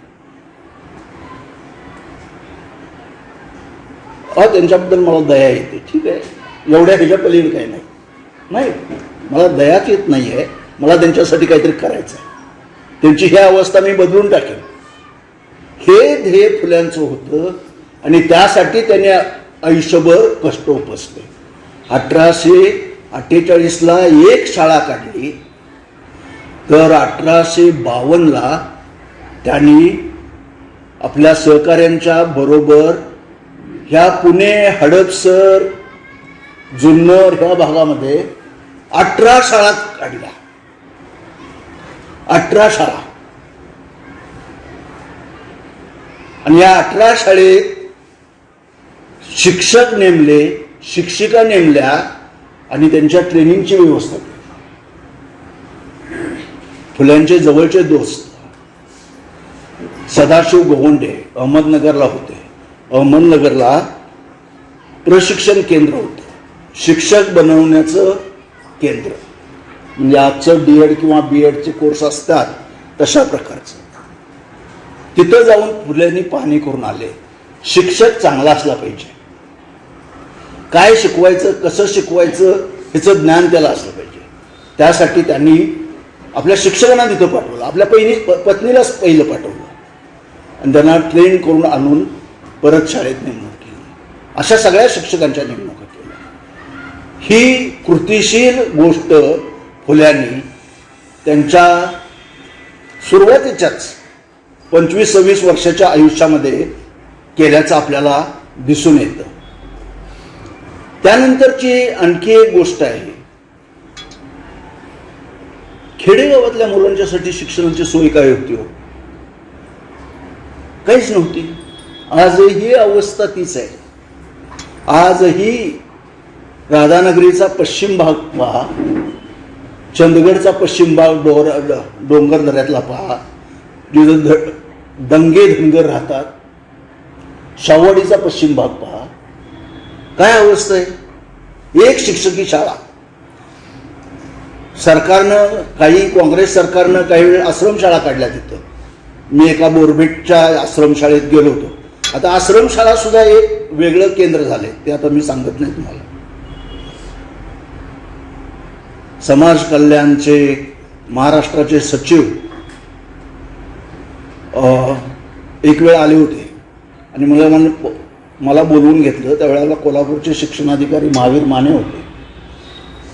त्यांच्याबद्दल मला दया येते, ठीक आहे, एवढ्या ह्याच्या पलीकडे काही नाही. नाही, मला दयाच येत नाही आहे, मला त्यांच्यासाठी काहीतरी करायचं आहे, त्यांची ही अवस्था मी बदलून टाकेन, हे ध्येय फुल्यांचं होतं. आणि त्यासाठी त्याने आयुष्यभर कष्ट उपसले. 1848ला एक शाळा काढली, तर 1852ला त्यांनी आपल्या सहकाऱ्यांच्या बरोबर ह्या पुणे, हडपसर, जुन्नर ह्या भागामध्ये 18 शाळा काढल्या. 18 शाळा. आणि या 18 शाळेत शिक्षक नेमले, शिक्षिका नेमल्या आणि त्यांच्या ट्रेनिंगची व्यवस्था केली. फुल्यांचे जवळचे दोस्त सदाशिव गोवंडे अहमदनगरला होते. अहमदनगरला प्रशिक्षण केंद्र होतं, शिक्षक बनवण्याचं केंद्र. म्हणजे आजचं डीएड किंवा बीएडचे कोर्स असतात तशा प्रकारचं. तिथं जाऊन फुल्यांनी पाहणी करून आले. शिक्षक चांगला असला पाहिजे, काय शिकवायचं, कसं शिकवायचं ह्याचं ज्ञान त्याला असलं पाहिजे. त्यासाठी त्यांनी आपल्या शिक्षकांना तिथं पाठवलं, आपल्या पत्नीलाच पहिलं पाठवलं आणि त्यांना ट्रेन करून आणून परत शाळेत नेमणूक केली. अशा सगळ्या शिक्षकांच्या नेमणुका केल्या. ही कृतिशील गोष्ट फुल्यांनी त्यांच्या सुरुवातीच्याच 25-26 वर्षाच्या आयुष्यामध्ये केल्याचं आपल्याला दिसून येतं. त्यानंतरची आणखी एक गोष्ट आहे, खेडेगावातल्या मुलांच्यासाठी शिक्षणाची सोय काय होती हो? काहीच नव्हती. आजही अवस्था तीच आहे. आजही राधानगरीचा पश्चिम भाग पहा, चंदगडचा पश्चिम भाग, डोंगर दऱ्यातला पहा, जिथं दंगे धनगर राहतात, शाहवाडीचा पश्चिम भाग पहा, काय अवस्था आहे. एक शिक्षकी शाळा. सरकारनं, काही काँग्रेस सरकारनं काही वेळ आश्रमशाळा काढल्या तिथं. मी एका बोरबेटच्या आश्रमशाळेत गेलो होतो. आता आश्रमशाळा सुद्धा एक वेगळं केंद्र झाले, ते आता मी सांगत नाही तुम्हाला. समाज कल्याणचे महाराष्ट्राचे सचिव एक वेळ आले होते आणि मला बोलवून घेतलं. त्यावेळेला कोल्हापूरचे शिक्षणाधिकारी महावीर माने होते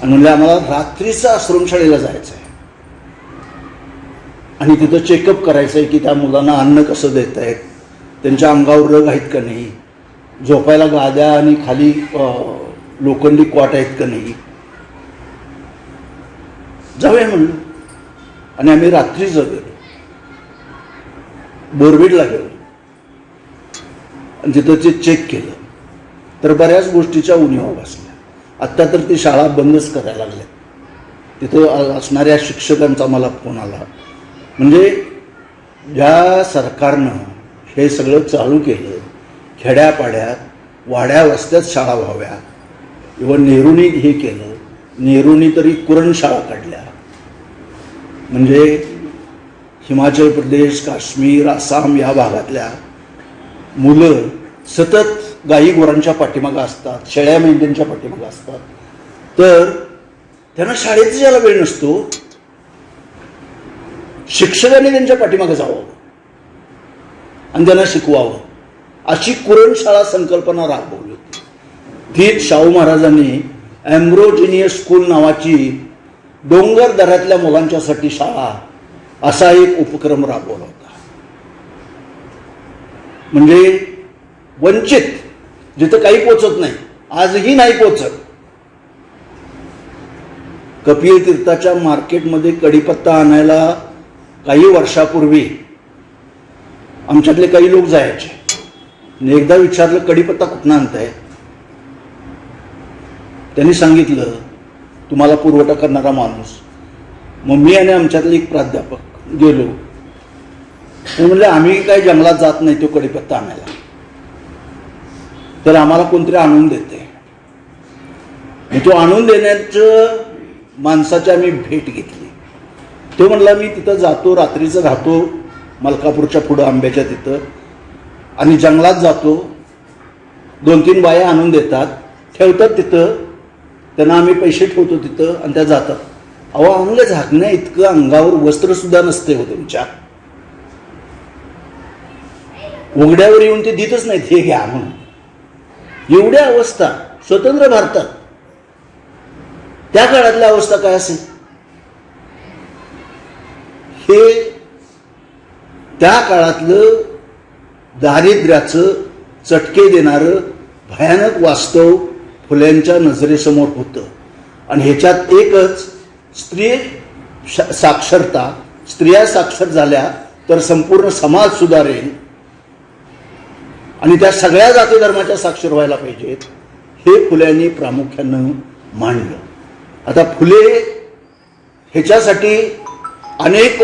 आणि म्हणले आम्हाला रात्रीचं आश्रमशाळेला जायचं आहे आणि तिथं चेकअप करायचं आहे की त्या मुलांना अन्न कसं देत आहेत, त्यांच्या अंगावर रग आहेत का नाही, झोपायला गाद्या आणि खाली लोखंडी कॉट आहेत का नाही. जाऊया म्हणलं आणि आम्ही रात्रीच गेलो, बोरबीडला गेलो आणि तिथं ते चेक केलं तर बऱ्याच गोष्टीच्या उणिवा बसल्या. आत्ता तर ती शाळा बंदच करायला लागल्या. तिथं असणाऱ्या शिक्षकांचा मला फोन आला. म्हणजे ज्या सरकारनं हे सगळं चालू केलं, खेड्यापाड्यात वाड्या वस्त्यात शाळा व्हाव्या, इव्हन नेहरूनी हे केलं. नेहरूनी तरी कुरण शाळा काढल्या. म्हणजे हिमाचल प्रदेश, काश्मीर, आसाम या भागातल्या मुलं सतत गाई गुरांच्या पाठीमागं असतात, शेळ्या मेंढ्यांच्या पाठीमागं असतात. तर त्यांना शाळेत जायला वेळ नसतो. शिक्षकांनी त्यांच्या पाठीमागं जावं आणि त्यांना शिकवावं, अशी कुरणशाळा संकल्पना राबवली होती. तीच शाहू महाराजांनी ॲम्ब्रोजिनियस स्कूल नावाची डोंगर दऱ्यातल्या मुलांच्यासाठी शाळा असा एक उपक्रम राबवला होता. म्हणजे वंचित जिथं काही पोचत नाही, आजही नाही पोचत. कपिल तीर्थाच्या मार्केटमध्ये कढीपत्ता आणायला काही वर्षापूर्वी आमच्यातले काही लोक जायचे. एकदा विचारलं कढीपत्ता कुठनं आणताय, त्यांनी सांगितलं तुम्हाला पुरवठा करणारा माणूस. मग मी आणि आमच्यातले एक प्राध्यापक गेलो. ते म्हणले आम्ही काही जंगलात जात नाही तो कढीपत्ता आणायला, तर आम्हाला कोणतरी आणून देते. तो आणून देण्याचं माणसाची आम्ही भेट घेतली. तो म्हणला मी तिथं जातो, रात्रीचं राहतो मलकापूरच्या पुढं आंब्याच्या तिथं, आणि जंगलात जातो. 2-3 बाया आणून देतात, ठेवतात तिथं, त्यांना आम्ही पैसे ठेवतो तिथं आणि त्या जातात. अहो अंग झाकण्या इतकं अंगावर वस्त्रसुद्धा नसते हो तुमच्या. उघड्यावर येऊन ते देतच नाहीत, हे घ्या म्हणून. एवढ्या अवस्था स्वतंत्र भारतात. त्या काळातल्या अवस्था काय असेल, हे त्या काळातलं दारिद्र्याचं चटके देणारं भयानक वास्तव फुल्यांच्या नजरेसमोर होतं. आणि ह्याच्यात एकच स्त्री साक्षरता. स्त्रिया साक्षर झाल्या तर संपूर्ण समाज सुधारेल आणि त्या सगळ्या जाती धर्माच्या साक्षर व्हायला पाहिजेत, हे फुल्यांनी प्रामुख्यानं मांडलं. आता फुले ह्याच्यासाठी अनेक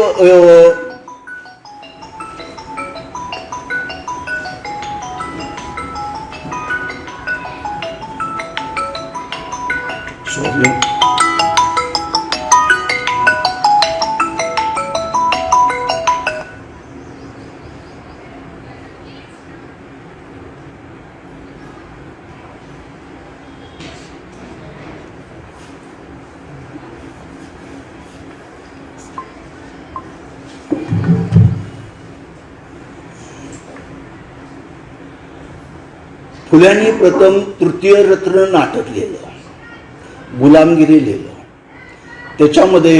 फुल्यांनी प्रथम तृतीय रत्न नाटक लिहिलं, गुलामगिरी लिहिलं. त्याच्यामध्ये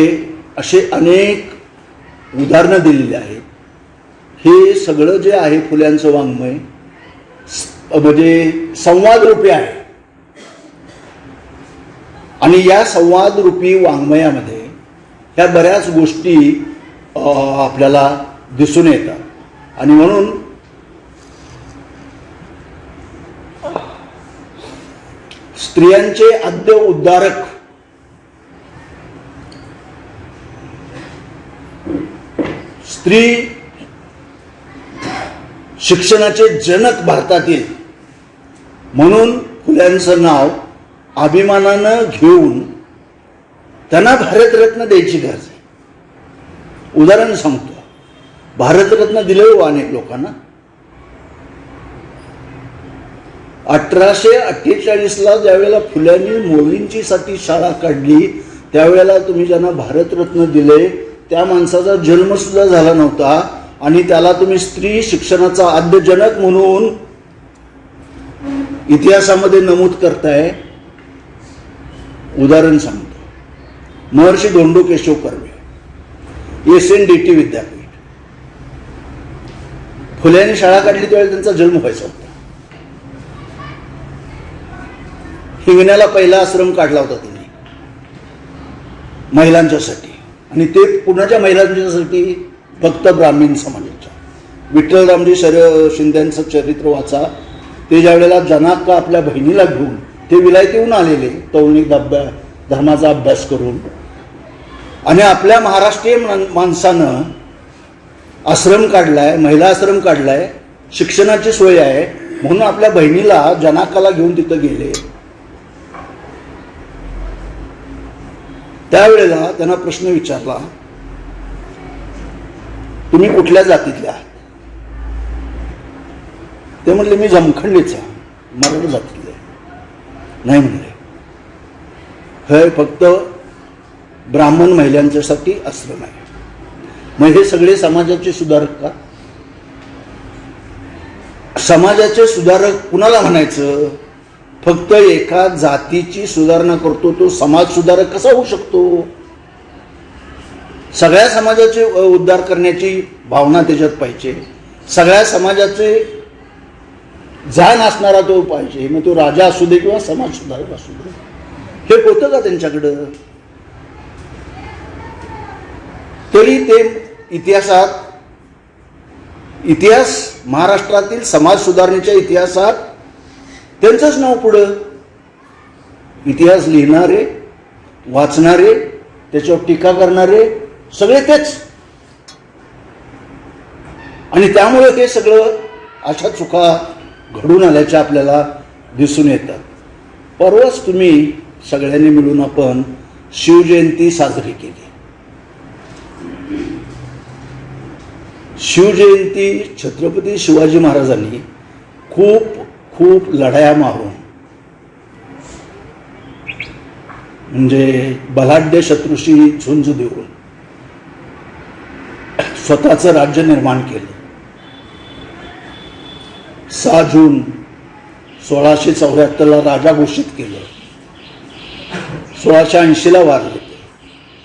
असे अनेक उदाहरणं दिलेली आहेत. हे सगळं जे आहे फुल्यांचं वाङ्मय म्हणजे संवादरूपी आहे. आणि या संवादरूपी वाङ्मयामध्ये ह्या बऱ्याच गोष्टी आपल्याला दिसून येतात. आणि म्हणून स्त्रियांचे आद्य उद्धारक स्त्री शिक्षणाचे जनक भारतातील म्हणून फुल्यांचं नाव अभिमानानं घेऊन त्यांना भारतरत्न द्यायची गरज आहे. उदाहरण सांगतो, भारतरत्न दिलं अनेक लोकांना. 1848ला ज्यावेळेला फुल्यांनी मुलींची साठी शाळा काढली त्यावेळेला तुम्ही ज्यांना भारतरत्न दिले त्या माणसाचा जन्मसुद्धा झाला नव्हता आणि त्याला तुम्ही स्त्री शिक्षणाचा आद्यजनक म्हणून इतिहासामध्ये नमूद करताय. उदाहरण सांगतो, महर्षी धोंडो केशव कर्वे, SNDT विद्यापीठ. फुल्यांनी शाळा काढली त्यावेळी त्यांचा जन्म व्हायचा होता. हिंगण्याला पहिला आश्रम काढला होता त्यांनी महिलांच्यासाठी, आणि ते पुण्याच्या महिलांच्यासाठी फक्त ब्राह्मण समाजाच्या. विठ्ठलरामजी शिंद्यांचं चरित्र वाचा. ते ज्या वेळेला जनाक्का आपल्या बहिणीला घेऊन ते विलायतीहून आलेले तौलनिक धर्माचा अभ्यास करून, आणि आपल्या महाराष्ट्रीय माणसानं आश्रम काढलाय, महिला आश्रम काढलाय, शिक्षणाची सोय आहे म्हणून आपल्या बहिणीला जनाक्काला घेऊन तिथं गेले. त्यावेळेला त्यांना प्रश्न विचारला, तुम्ही कुठल्या जातीतल्या आहात? ते म्हणले मी जमखंडीचा, मराठा जातीतले. नाही म्हणले, हे फक्त ब्राह्मण महिलांच्यासाठी आश्रम आहे. मग हे सगळे समाजाचे सुधारक का? समाजाचे सुधारक कुणाला म्हणायचं? फक्त एका जातीची सुधारणा करतो तो समाज सुधारक कसा होऊ शकतो? सगळ्या समाजाचे उद्धार करण्याची भावना त्याच्यात पाहिजे, सगळ्या समाजाचे जाण असणारा तो पाहिजे. मग तो राजा असू दे किंवा समाज सुधारक असू दे. हे होतं का त्यांच्याकडं? तरी ते इतिहास महाराष्ट्रातील समाज सुधारणेच्या इतिहासात त्यांचंच नाव पुढं. इतिहास लिहिणारे, वाचणारे, त्याच्यावर टीका करणारे सगळे तेच. आणि त्यामुळे हे सगळं अशा चुका घडून आल्याच्या आपल्याला दिसून येतात. परवाच तुम्ही सगळ्यांनी मिळून आपण शिवजयंती साजरी केली. शिवजयंती छत्रपती शिवाजी महाराजांनी खूप खूप लढाया मारून, म्हणजे बलाढ्य शत्रूशी झुंज देऊन स्वतःचं राज्य निर्माण केलं. 6 जून 1674 राजा घोषित केलं. 1680 वारले.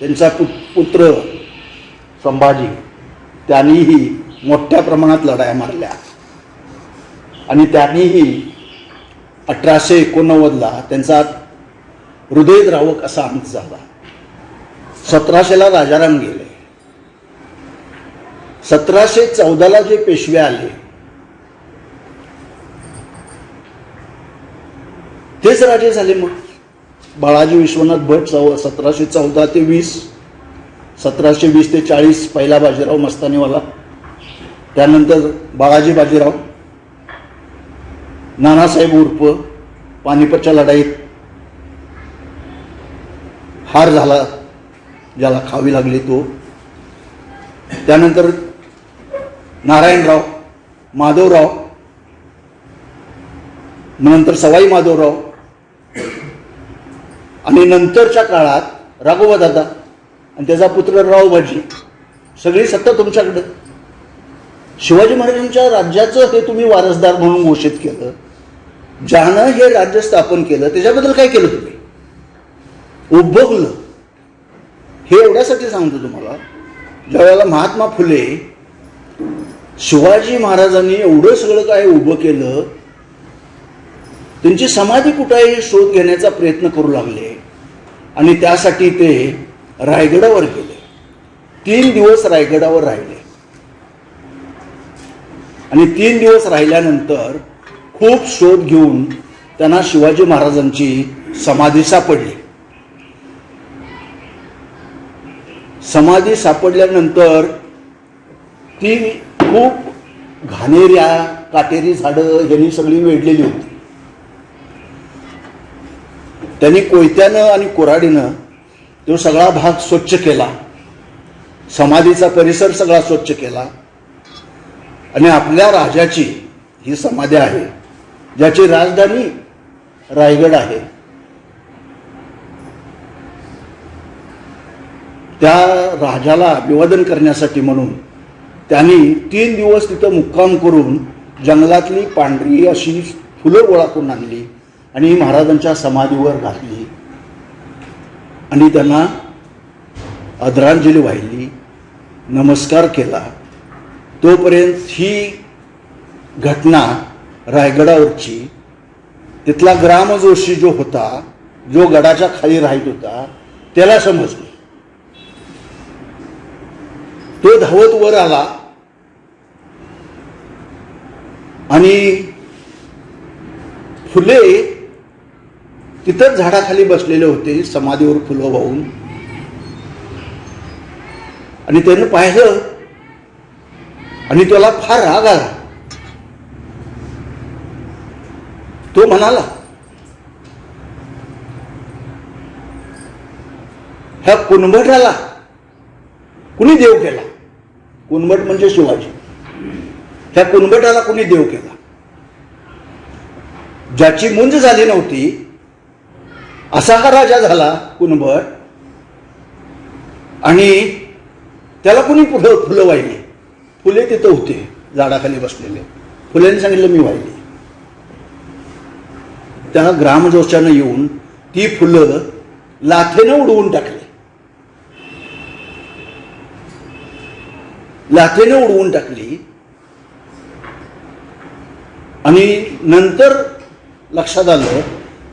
त्यांचा पुत्र संभाजी, त्यांनीही मोठ्या प्रमाणात लढाया मारल्या आणि त्यांनीही 1889 त्यांचा हृदयद्रावक असा अंत झाला. 1700 राजाराम गेले. 1714 जे पेशवे आले तेच राजे झाले. मग बाळाजी विश्वनाथ भट 1714 ते 20, 1720 ते 40 पहिला बाजीराव मस्तानीवाला, त्यानंतर बाळाजी बाजीराव, नानासाहेब उर्फ पानिपतच्या लढाईत हार झाला ज्याला खावी लागली तो, त्यानंतर नारायणराव, माधवराव, नंतर सवाई माधवराव, आणि नंतरच्या काळात राघोबादादा आणि त्याचा पुत्र रावबाजी. सगळी सत्ता तुमच्याकडं. शिवाजी महाराजांच्या राज्याचं हे तुम्ही वारसदार म्हणून घोषित केलं. ज्यानं हे राज्य स्थापन केलं त्याच्याबद्दल काय केलं तुम्ही? उद्भवलं. हे एवढ्यासाठी सांगतो तुम्हाला, ज्यावेळेला महात्मा फुले शिवाजी महाराजांनी एवढं सगळं काय उभं केलं, त्यांची समाधी कुठे आहे शोध घेण्याचा प्रयत्न करू लागले आणि त्यासाठी ते रायगडावर गेले. 3 दिवस रायगडावर राहिले आणि 3 दिवस राहिल्यानंतर खूप शोध घेऊन त्यांना शिवाजी महाराजांची समाधी सापडली. समाधी सापडल्यानंतर ती खूप घाणेऱ्या काटेरी झाडं यांनी सगळी वेढलेली होती. त्यांनी कोयत्यानं आणि कुऱ्हाडीनं तो सगळा भाग स्वच्छ केला. समाधीचा परिसर सगळा स्वच्छ केला आणि आपल्या राजाची ही समाधी आहे, ज्याची राजधानी रायगड आहे, त्या राजाला अभिवादन करण्यासाठी म्हणून त्यांनी 3 दिवस तिथं मुक्काम करून जंगलातली पांढरी अशी फुलं गोळा करून आणली आणि महाराजांच्या समाधीवर घातली आणि त्यांना आदरांजली वाहिली, नमस्कार केला. तोपर्यंत ही घटना रायगडावरची तिथला ग्रामजोशी जो होता, जो गडाच्या खाली राहत होता, त्याला समजली. तो धावत वर आला आणि फुले तिथंच झाडाखाली बसलेले होते, समाधीवर फुलं वाहून. आणि त्यानं पाहिलं आणि त्याला फार राग आला. तो म्हणाला, ह्या कुणबटाला कुणी देव केला? कुणबट म्हणजे शिवाजी. ह्या कुणबटाला कुणी देव केला? ज्याची मुंज झाली नव्हती असा हा राजा झाला कुणबट, आणि त्याला कुणी फुलं वाहिली? फुले तिथं होते झाडाखाली बसलेले. फुल्यांनी सांगितलं मी वाहिली. त्या ग्रामजोशानं येऊन ती फुलं लाथेनं उडवून टाकली. लाथेनं उडवून टाकली आणि नंतर लक्षात आलं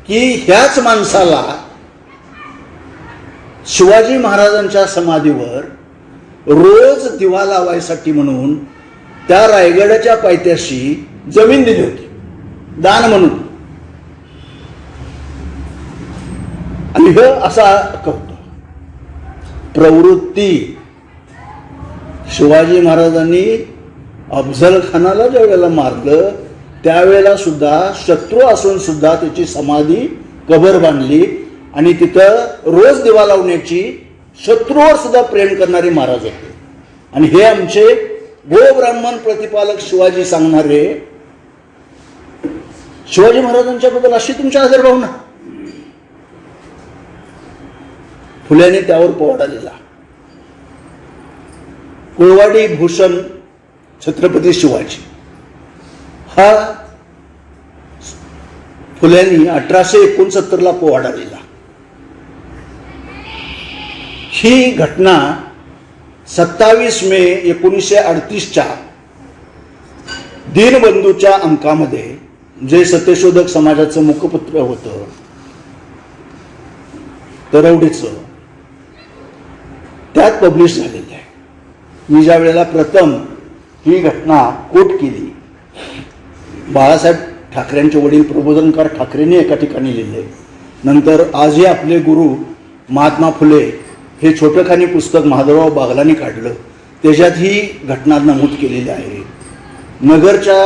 की ह्याच माणसाला शिवाजी महाराजांच्या समाधीवर रोज दिवा लावायसाठी म्हणून त्या रायगडाच्या पायथ्याशी जमीन दिली होती दान म्हणून. आणि हे असा करतो प्रवृत्ती. शिवाजी महाराजांनी अफजल खानाला ज्या वेळेला मारलं त्यावेळेला सुद्धा शत्रू असून सुद्धा त्याची समाधी कबर बांधली आणि तिथं रोज दिवा लावण्याची, शत्रूवर सुद्धा प्रेम करणारे महाराज होते. आणि हे आमचे गोब्राह्मण प्रतिपालक शिवाजी सांगणारे शिवाजी महाराजांच्या बद्दल अशी तुमच्या आदर भावना. फुल्याने त्यावर पोवाडा दिला. कुळवाडी भूषण छत्रपती शिवाजी हा फुल्यांनी 1869 पोवाडा दिला. ही घटना 27 मे 1938 दीनबंधूच्या अंकामध्ये, जे सत्यशोधक समाजाचं मुखपत्र होतं तरवडीचं, त्यात पब्लिश झालेलं आहे. मी ज्या वेळेला प्रथम ही घटना कोट केली, बाळासाहेब ठाकरेंचे वडील प्रबोधनकार ठाकरेंनी एका ठिकाणी लिहिले. नंतर आजही आपले गुरु महात्मा फुले हे छोटंखानी पुस्तक महादेवराव बागलांनी काढलं, त्याच्यात ही घटना नमूद केलेली आहे. नगरच्या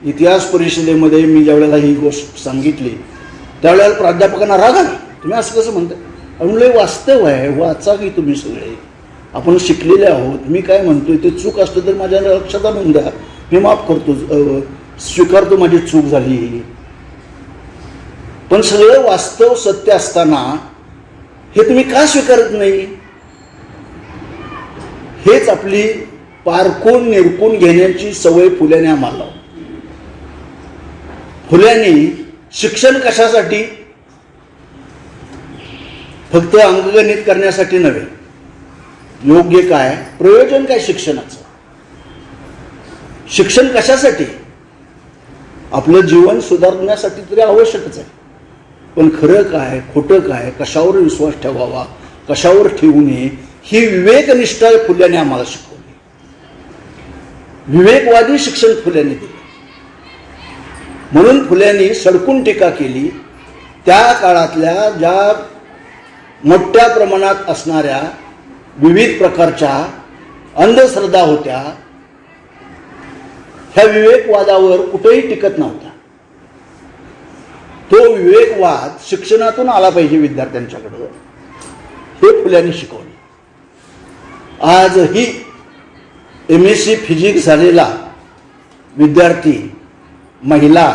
इतिहास परिषदेमध्ये मी ज्या वेळेला ही गोष्ट सांगितली त्यावेळेला प्राध्यापकांना राग आला, तुम्ही असं कसं म्हणताय? म्हणलं वास्तव आहे, वाचा की तुम्ही सगळे, आपण शिकलेले आहोत. मी काय म्हणतोय ते चूक असतं तर माझ्या लक्षात आणून द्या, मी माफ करतो, स्वीकारतो माझी चूक झाली. पण सगळं वास्तव सत्य असताना हे तुम्ही का स्वीकारत नाही? हेच आपली पारखून निरखून घेण्याची सवय फुल्याने आम्हाला. फुल्याने शिक्षण कशासाठी? फक्त अंकगणित करण्यासाठी नव्हे. योग्य काय, प्रयोजन काय शिक्षणाचं? शिक्षण कशासाठी? आपलं जीवन सुधारण्यासाठी तरी आवश्यकच आहे. पण खरं काय, खोटं काय, कशावर विश्वास ठेवावा, कशावर ठेवू नये, ही विवेकनिष्ठा फुल्याने आम्हाला शिकवली. विवेकवादी शिक्षण फुल्याने दिले. म्हणून फुल्यांनी सडकून टीका केली. त्या काळातल्या ज्या मोठ्या प्रमाणात असणाऱ्या विविध प्रकारच्या अंधश्रद्धा होत्या, ह्या विवेकवादावर कुठेही टिकत नव्हता. तो विवेकवाद शिक्षणातून आला पाहिजे विद्यार्थ्यांच्याकडं, हे फुल्यांनी शिकवले. आजही MSc फिजिक्स झालेला विद्यार्थी, महिला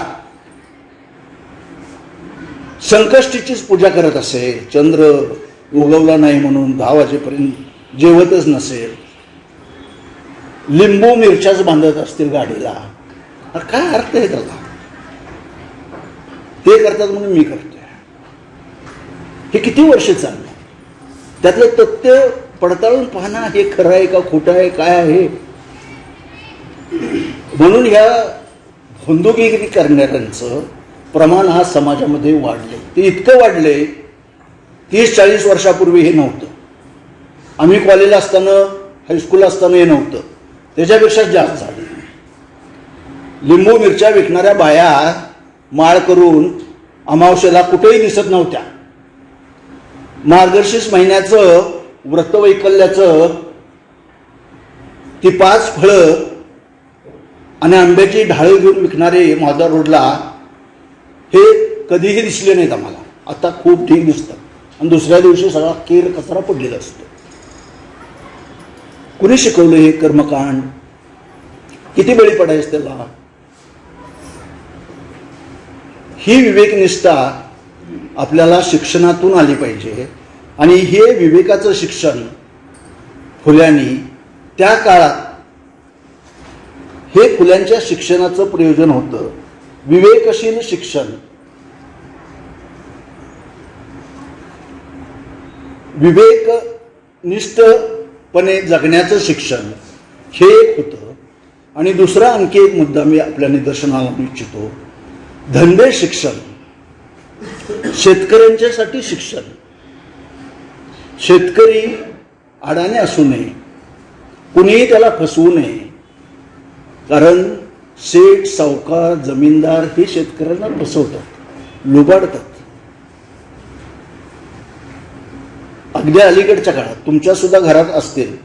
संकष्टीचीच पूजा करत असे. चंद्र उगवला नाही म्हणून 10 वाजेपर्यंत जेवतच नसेल, लिंबू मिरच्याच बांधत असतील गाडीला, काय अर्थ आहे त्याला? ते करतात म्हणून मी करतोय. हे किती वर्ष चाललं? त्यातलं तथ्य पडताळून पाहणं, हे खरं आहे का खोटं आहे, काय आहे? म्हणून ह्या बंदुकीगिरी करणाऱ्यांचं प्रमाण हा समाजामध्ये वाढले. ते इतकं वाढले, 30-40 वर्षापूर्वी हे नव्हतं. आम्ही कॉलेजला असताना, हायस्कूल असताना हे नव्हतं. त्याच्यापेक्षा जास्त झालं. लिंबू मिरच्या विकणाऱ्या बाया माळ करून अमावस्येला कुठेही दिसत नव्हत्या. मार्गशीर्ष महिन्याचं व्रतवैकल्याचं ती 5 फळं आणि आंब्याची ढाळी घेऊन विकणारे महाद्वार रोडला हे कधीही दिसले नाहीत आम्हाला. आता खूप ठीक दिसतात. आणि दुसऱ्या दिवशी सगळा केर कचरा पडलेला असतो. कुणी शिकवलं हे कर्मकांड? किती बळी पडायचं त्याला? ही विवेकनिष्ठा आपल्याला शिक्षणातून आली पाहिजे. आणि हे विवेकाचं शिक्षण फुल्यांनी त्या काळात, हे फुल्यांच्या शिक्षणाचं प्रयोजन होतं. विवेकशील शिक्षण, विवेकनिष्ठपणे जगण्याचं शिक्षण हे एक होतं. आणि दुसरा आणखी एक मुद्दा मी आपल्या निदर्शनाला आणू इच्छितो. धंदे शिक्षण, शेतकऱ्यांच्यासाठी शिक्षण. शेतकरी अडाणी असू नये, कुणीही त्याला फसवू नये. कारण सेठ, सावकार, जमीनदार हे शेतकऱ्यांना फसवतात, लुबाडतात. अगदी अलीकडच्या काळात तुमच्या सुद्धा घरात असतील,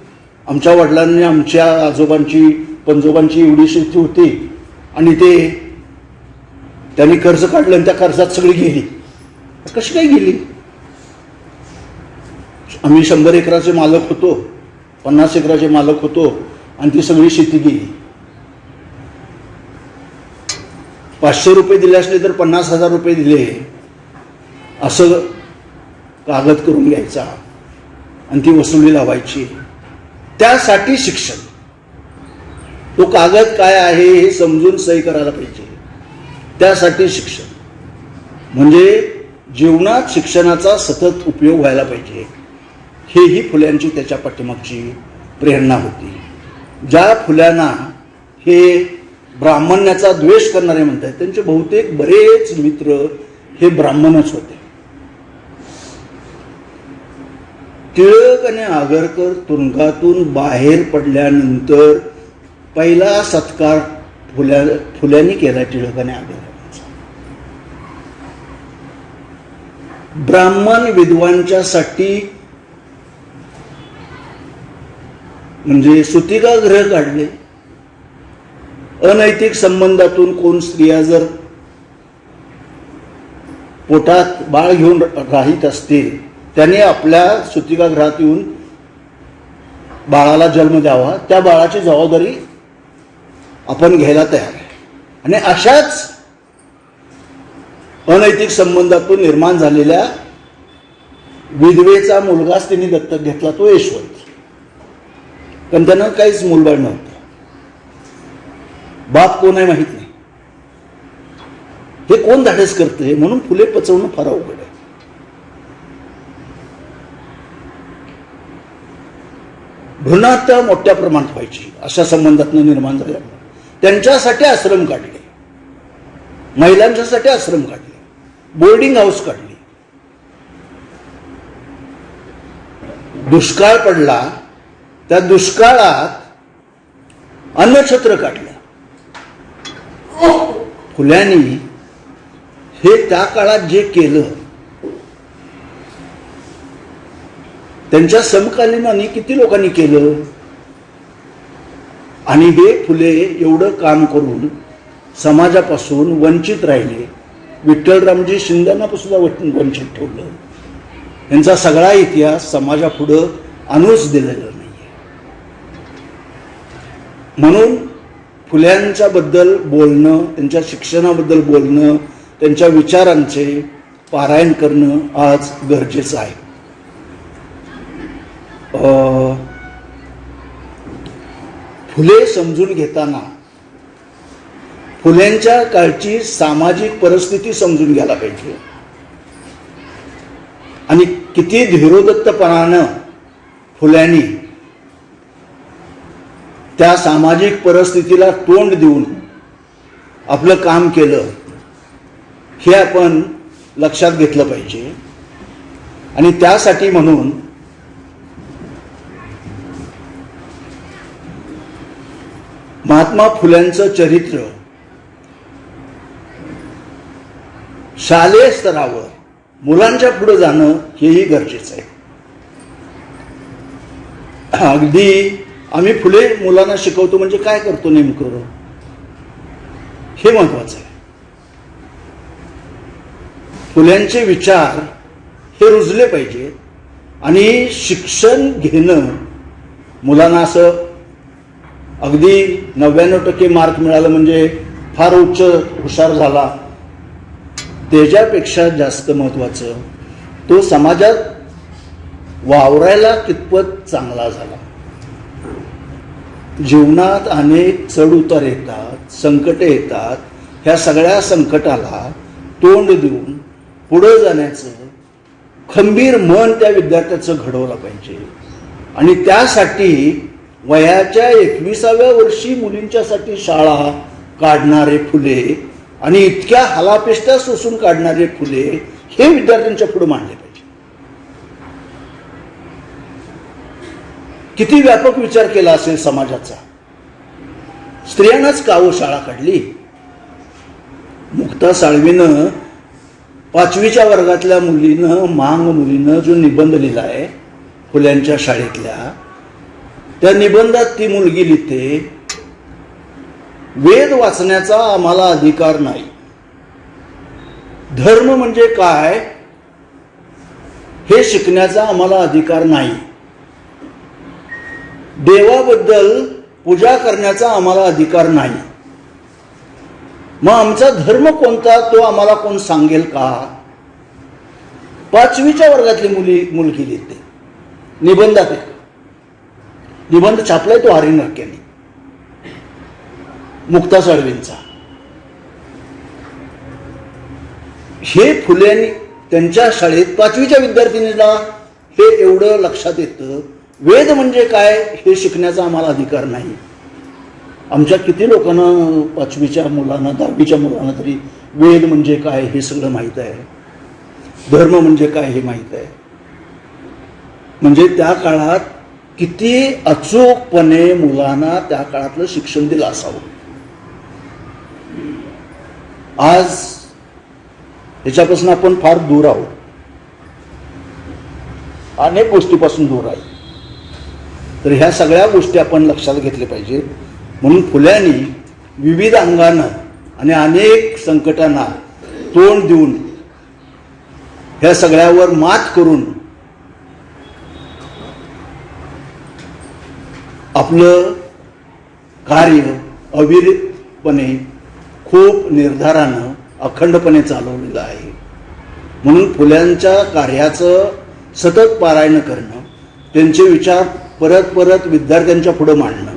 आमच्या वडिलांनी आमच्या आजोबांची पणजोबांची एवढी शेती होती आणि त्यांनी कर्ज काढलं आणि त्या कर्जात सगळी गेली. कशी काय गेली? आम्ही 100 एकराचे मालक होतो, 50 एकराचे मालक होतो आणि ती सगळी शेती गेली. 500 रुपये दिले असले तर 50,000 रुपये दिले असं कागद करून घ्यायचा आणि ती वसुली लावायची. त्यासाठी शिक्षण. तो कागद काय आहे हे समजून सही करायला पाहिजे. त्यासाठी शिक्षण. म्हणजे जीवनात शिक्षणाचा सतत उपयोग व्हायला पाहिजे. हेही फुल्यांची त्याच्या पाठीमागची प्रेरणा होती. ज्या फुल्यांना हे ब्राह्मण्याचा द्वेष करणारे म्हणतात, त्यांचे बहुतेक बरेच मित्र हे ब्राह्मणच होते. टिळक आणि आगरकर तुरुंगातून बाहेर पडल्यानंतर पहिला सत्कार फुल्यांनी केला टिळक आणि आगरकरांचा. ब्राह्मण विद्वांच्यासाठी म्हणजे सुतिकागृह काढले. अनैतिक संबंधातून कोण स्त्रिया जर पोटात बाळ घेऊन राहित असतील, त्याने आपल्या सुतिकागृहात येऊन बाळाला जन्म द्यावा. त्या बाळाची जबाबदारी आपण घ्यायला तयार आहे. आणि अशाच अनैतिक संबंधातून निर्माण झालेल्या विधवेचा मुलगाच त्यांनी दत्तक घेतला, तो यशवंत. कारण त्यांना काहीच मूलबाळ नव्हतं. बाप कोण आहे माहित नाही. हे कोण धाडस करते? म्हणून फुले पचवणं फार अवघड आहे. भ्रूणहत्या मोठ्या प्रमाणात व्हायची अशा संबंधातून निर्माण झाल्यामुळे त्यांच्यासाठी आश्रम काढले, महिलांच्यासाठी आश्रम काढले, बोर्डिंग हाऊस काढली. दुष्काळ पडला, त्या दुष्काळात अन्नछत्र काढलं. फुल्यांनी हे त्या काळात जे केलं, त्यांच्या समकालीनांनी किती लोकांनी केलं. आणि हे फुले एवढं काम करून समाजापासून वंचित राहिले. विठ्ठलरामजी शिंदेना सुद्धा वंचित ठेवलं. यांचा सगळा इतिहास समाजापुढं आणूच दिलेला नाही. म्हणून फुल्यांच्याबद्दल बोलणं, त्यांच्या शिक्षणाबद्दल बोलणं, त्यांच्या विचारांचे पारायण करणं आज गरजेचं आहे. फुले समजून घेताना फुल्यांच्या काळची सामाजिक परिस्थिती समजून घ्यायला पाहिजे आणि किती धीरोदत्तपणानं फुल्यांनी त्या सामाजिक परिस्थितीला तोंड देऊन आपलं काम केलं हे आपण लक्षात घेतलं पाहिजे. आणि त्यासाठी म्हणून महात्मा फुल्यांचं चरित्र शालेय स्तरावर मुलांच्या पुढे जाणं हेही गरजेचं आहे. अगदी आम्ही फुले मुलांना शिकवतो म्हणजे काय करतो नेमकं हे महत्वाचं आहे. फुल्यांचे विचार हे रुजले पाहिजेत आणि शिक्षण घेणं मुलांना असं अगदी 99% मार्क मिळालं म्हणजे फार उच्च हुशार झाला त्याच्यापेक्षा जास्त महत्वाचं तो समाजात वावरायला कितपत चांगला झाला. जीवनात अनेक चढउतार येतात, संकटे येतात. ह्या सगळ्या संकटाला तोंड देऊन पुढे जाण्याचं खंबीर मन त्या विद्यार्थ्याचं घडवलं पाहिजे. आणि त्यासाठी वयाच्या 21व्या वर्षी मुलींच्यासाठी शाळा काढणारे फुले आणि इतक्या हलापेष्टा सोसून काढणारे फुले हे विद्यार्थ्यांच्या पुढे मांडले पाहिजे. किती व्यापक विचार केला असेल समाजाचा. स्त्रियांनाच कावं शाळा काढली. मुक्ता साळवीनं 5वीच्या वर्गातल्या मुलीनं मांग मुलीनं जो निबंध लिहिलाय फुल्यांच्या शाळेतल्या त्या निबंधात ती मुलगी लिहिते वेद वाचण्याचा आम्हाला अधिकार नाही. धर्म म्हणजे काय हे शिकण्याचा आम्हाला अधिकार नाही. देवाबद्दल पूजा करण्याचा आम्हाला अधिकार नाही. मग आमचा धर्म कोणता तो आम्हाला कोण सांगेल का. 5वीच्या वर्गातली मुलगी लिहिते निबंधात. निबंध छापलाय तो आर्य नरक्याने मुक्ता साळवींचा. हे फुल्यांनी त्यांच्या शाळेत 5वीच्या विद्यार्थिनीला हे एवढं लक्षात येतं वेद म्हणजे काय हे शिकण्याचा आम्हाला अधिकार नाही. आमच्या किती लोकांना 5वीच्या मुलांना 10वीच्या मुलांना तरी वेद म्हणजे काय हे सगळं माहीत आहे. धर्म म्हणजे काय हे माहीत आहे. म्हणजे त्या काळात किती अचूकपणे मुलांना त्या काळातलं शिक्षण दिलं असावं. आज याच्यापासून आपण फार दूर आहोत. अनेक गोष्टीपासून दूर आहे. तर ह्या सगळ्या गोष्टी आपण लक्षात घेतल्या पाहिजे. म्हणून फुल्यांनी विविध अंगानं आणि अनेक संकटांना तोंड देऊन ह्या सगळ्यावर मात करून आपलं कार्य अविरतपणे खूप निर्धारानं अखंडपणे चालवलेलं आहे. म्हणून फुल्यांच्या कार्याचं सतत पारायण करणं त्यांचे विचार परत परत विद्यार्थ्यांच्या पुढे मांडणं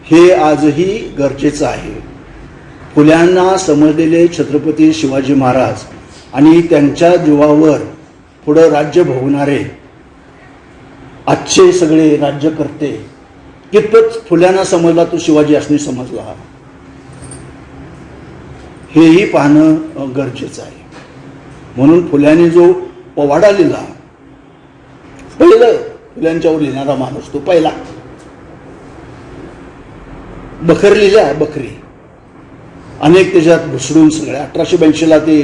हे आजही गरजेचं आहे. फुल्यांना समजलेले छत्रपती शिवाजी महाराज आणि त्यांच्या जीवावर पुढं राज्य भोगणारे आजचे सगळे राज्यकर्ते कितपत फुल्यांना समजला तो शिवाजी असणे समजला हेही पाहणं गरजेचं आहे. म्हणून फुल्यांनी जो पोवाडा लिहिला पहिलं फुल्यांच्यावर लिहिणारा माणूस तो पहिला बखर लिहिल्या बकरी अनेक त्याच्यात घुसडून सगळ्या 1882ला ते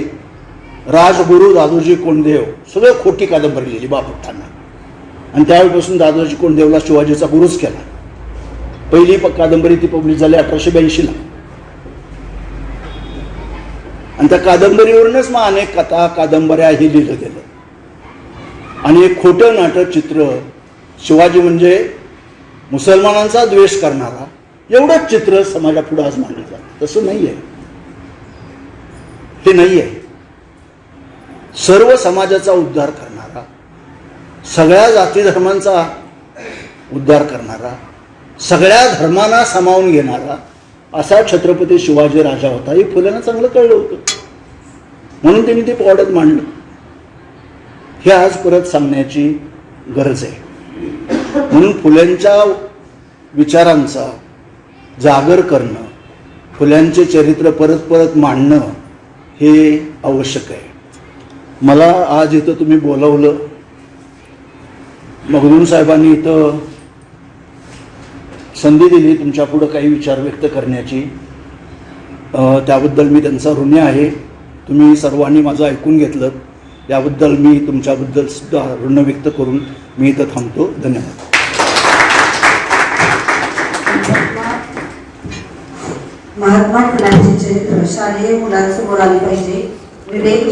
राजगुरू दादोजी कोंडदेव सगळं खोटी कादंबरी लिहिली बापटांना. आणि त्यावेळेपासून दादोजी कोंडदेवला शिवाजीचा गुरुच केला. पहिली कादंबरी ती पब्लिश झाली 1882ला. आणि त्या कादंबरीवरूनच मग अनेक कथा कादंबऱ्या हे लिहिलं गेलं. आणि एक खोटं नाटक चित्र शिवाजी म्हणजे मुसलमानांचा द्वेष करणारा एवढंच चित्र समाजापुढे आज मांडलं जातं. तसं नाही आहे. हे नाही आहे. सर्व समाजाचा उद्धार करणारा सगळ्या जाती धर्मांचा उद्धार करणारा, सगळ्या धर्मांना सामावून घेणारा असा छत्रपती शिवाजी राजा होता हे फुल्यांना चांगलं कळलं होतं. म्हणून त्यांनी ते पोवाड्यात मांडलं. हे आज परत सांगण्याची गरज आहे. म्हणून फुल्यांच्या विचारांचा जागर करणं, फुल्यांचे चरित्र परत परत मांडणं हे आवश्यक आहे. मला आज इथं तुम्ही बोलावलं, मगदूम साहेबांनी इथं संधी दिली तुमच्या पुढं काही विचार व्यक्त करण्याची, त्याबद्दल मी त्यांचा ऋणी आहे. तुम्ही सर्वांनी माझं ऐकून घेतलं याबद्दल मी तुमच्याबद्दल सुद्धा ऋण व्यक्त करून मी इथं थांबतो. धन्यवाद. महात्मा फुलांचे चरित्र शालेय मुलांसमोर आले पाहिजे. विवेक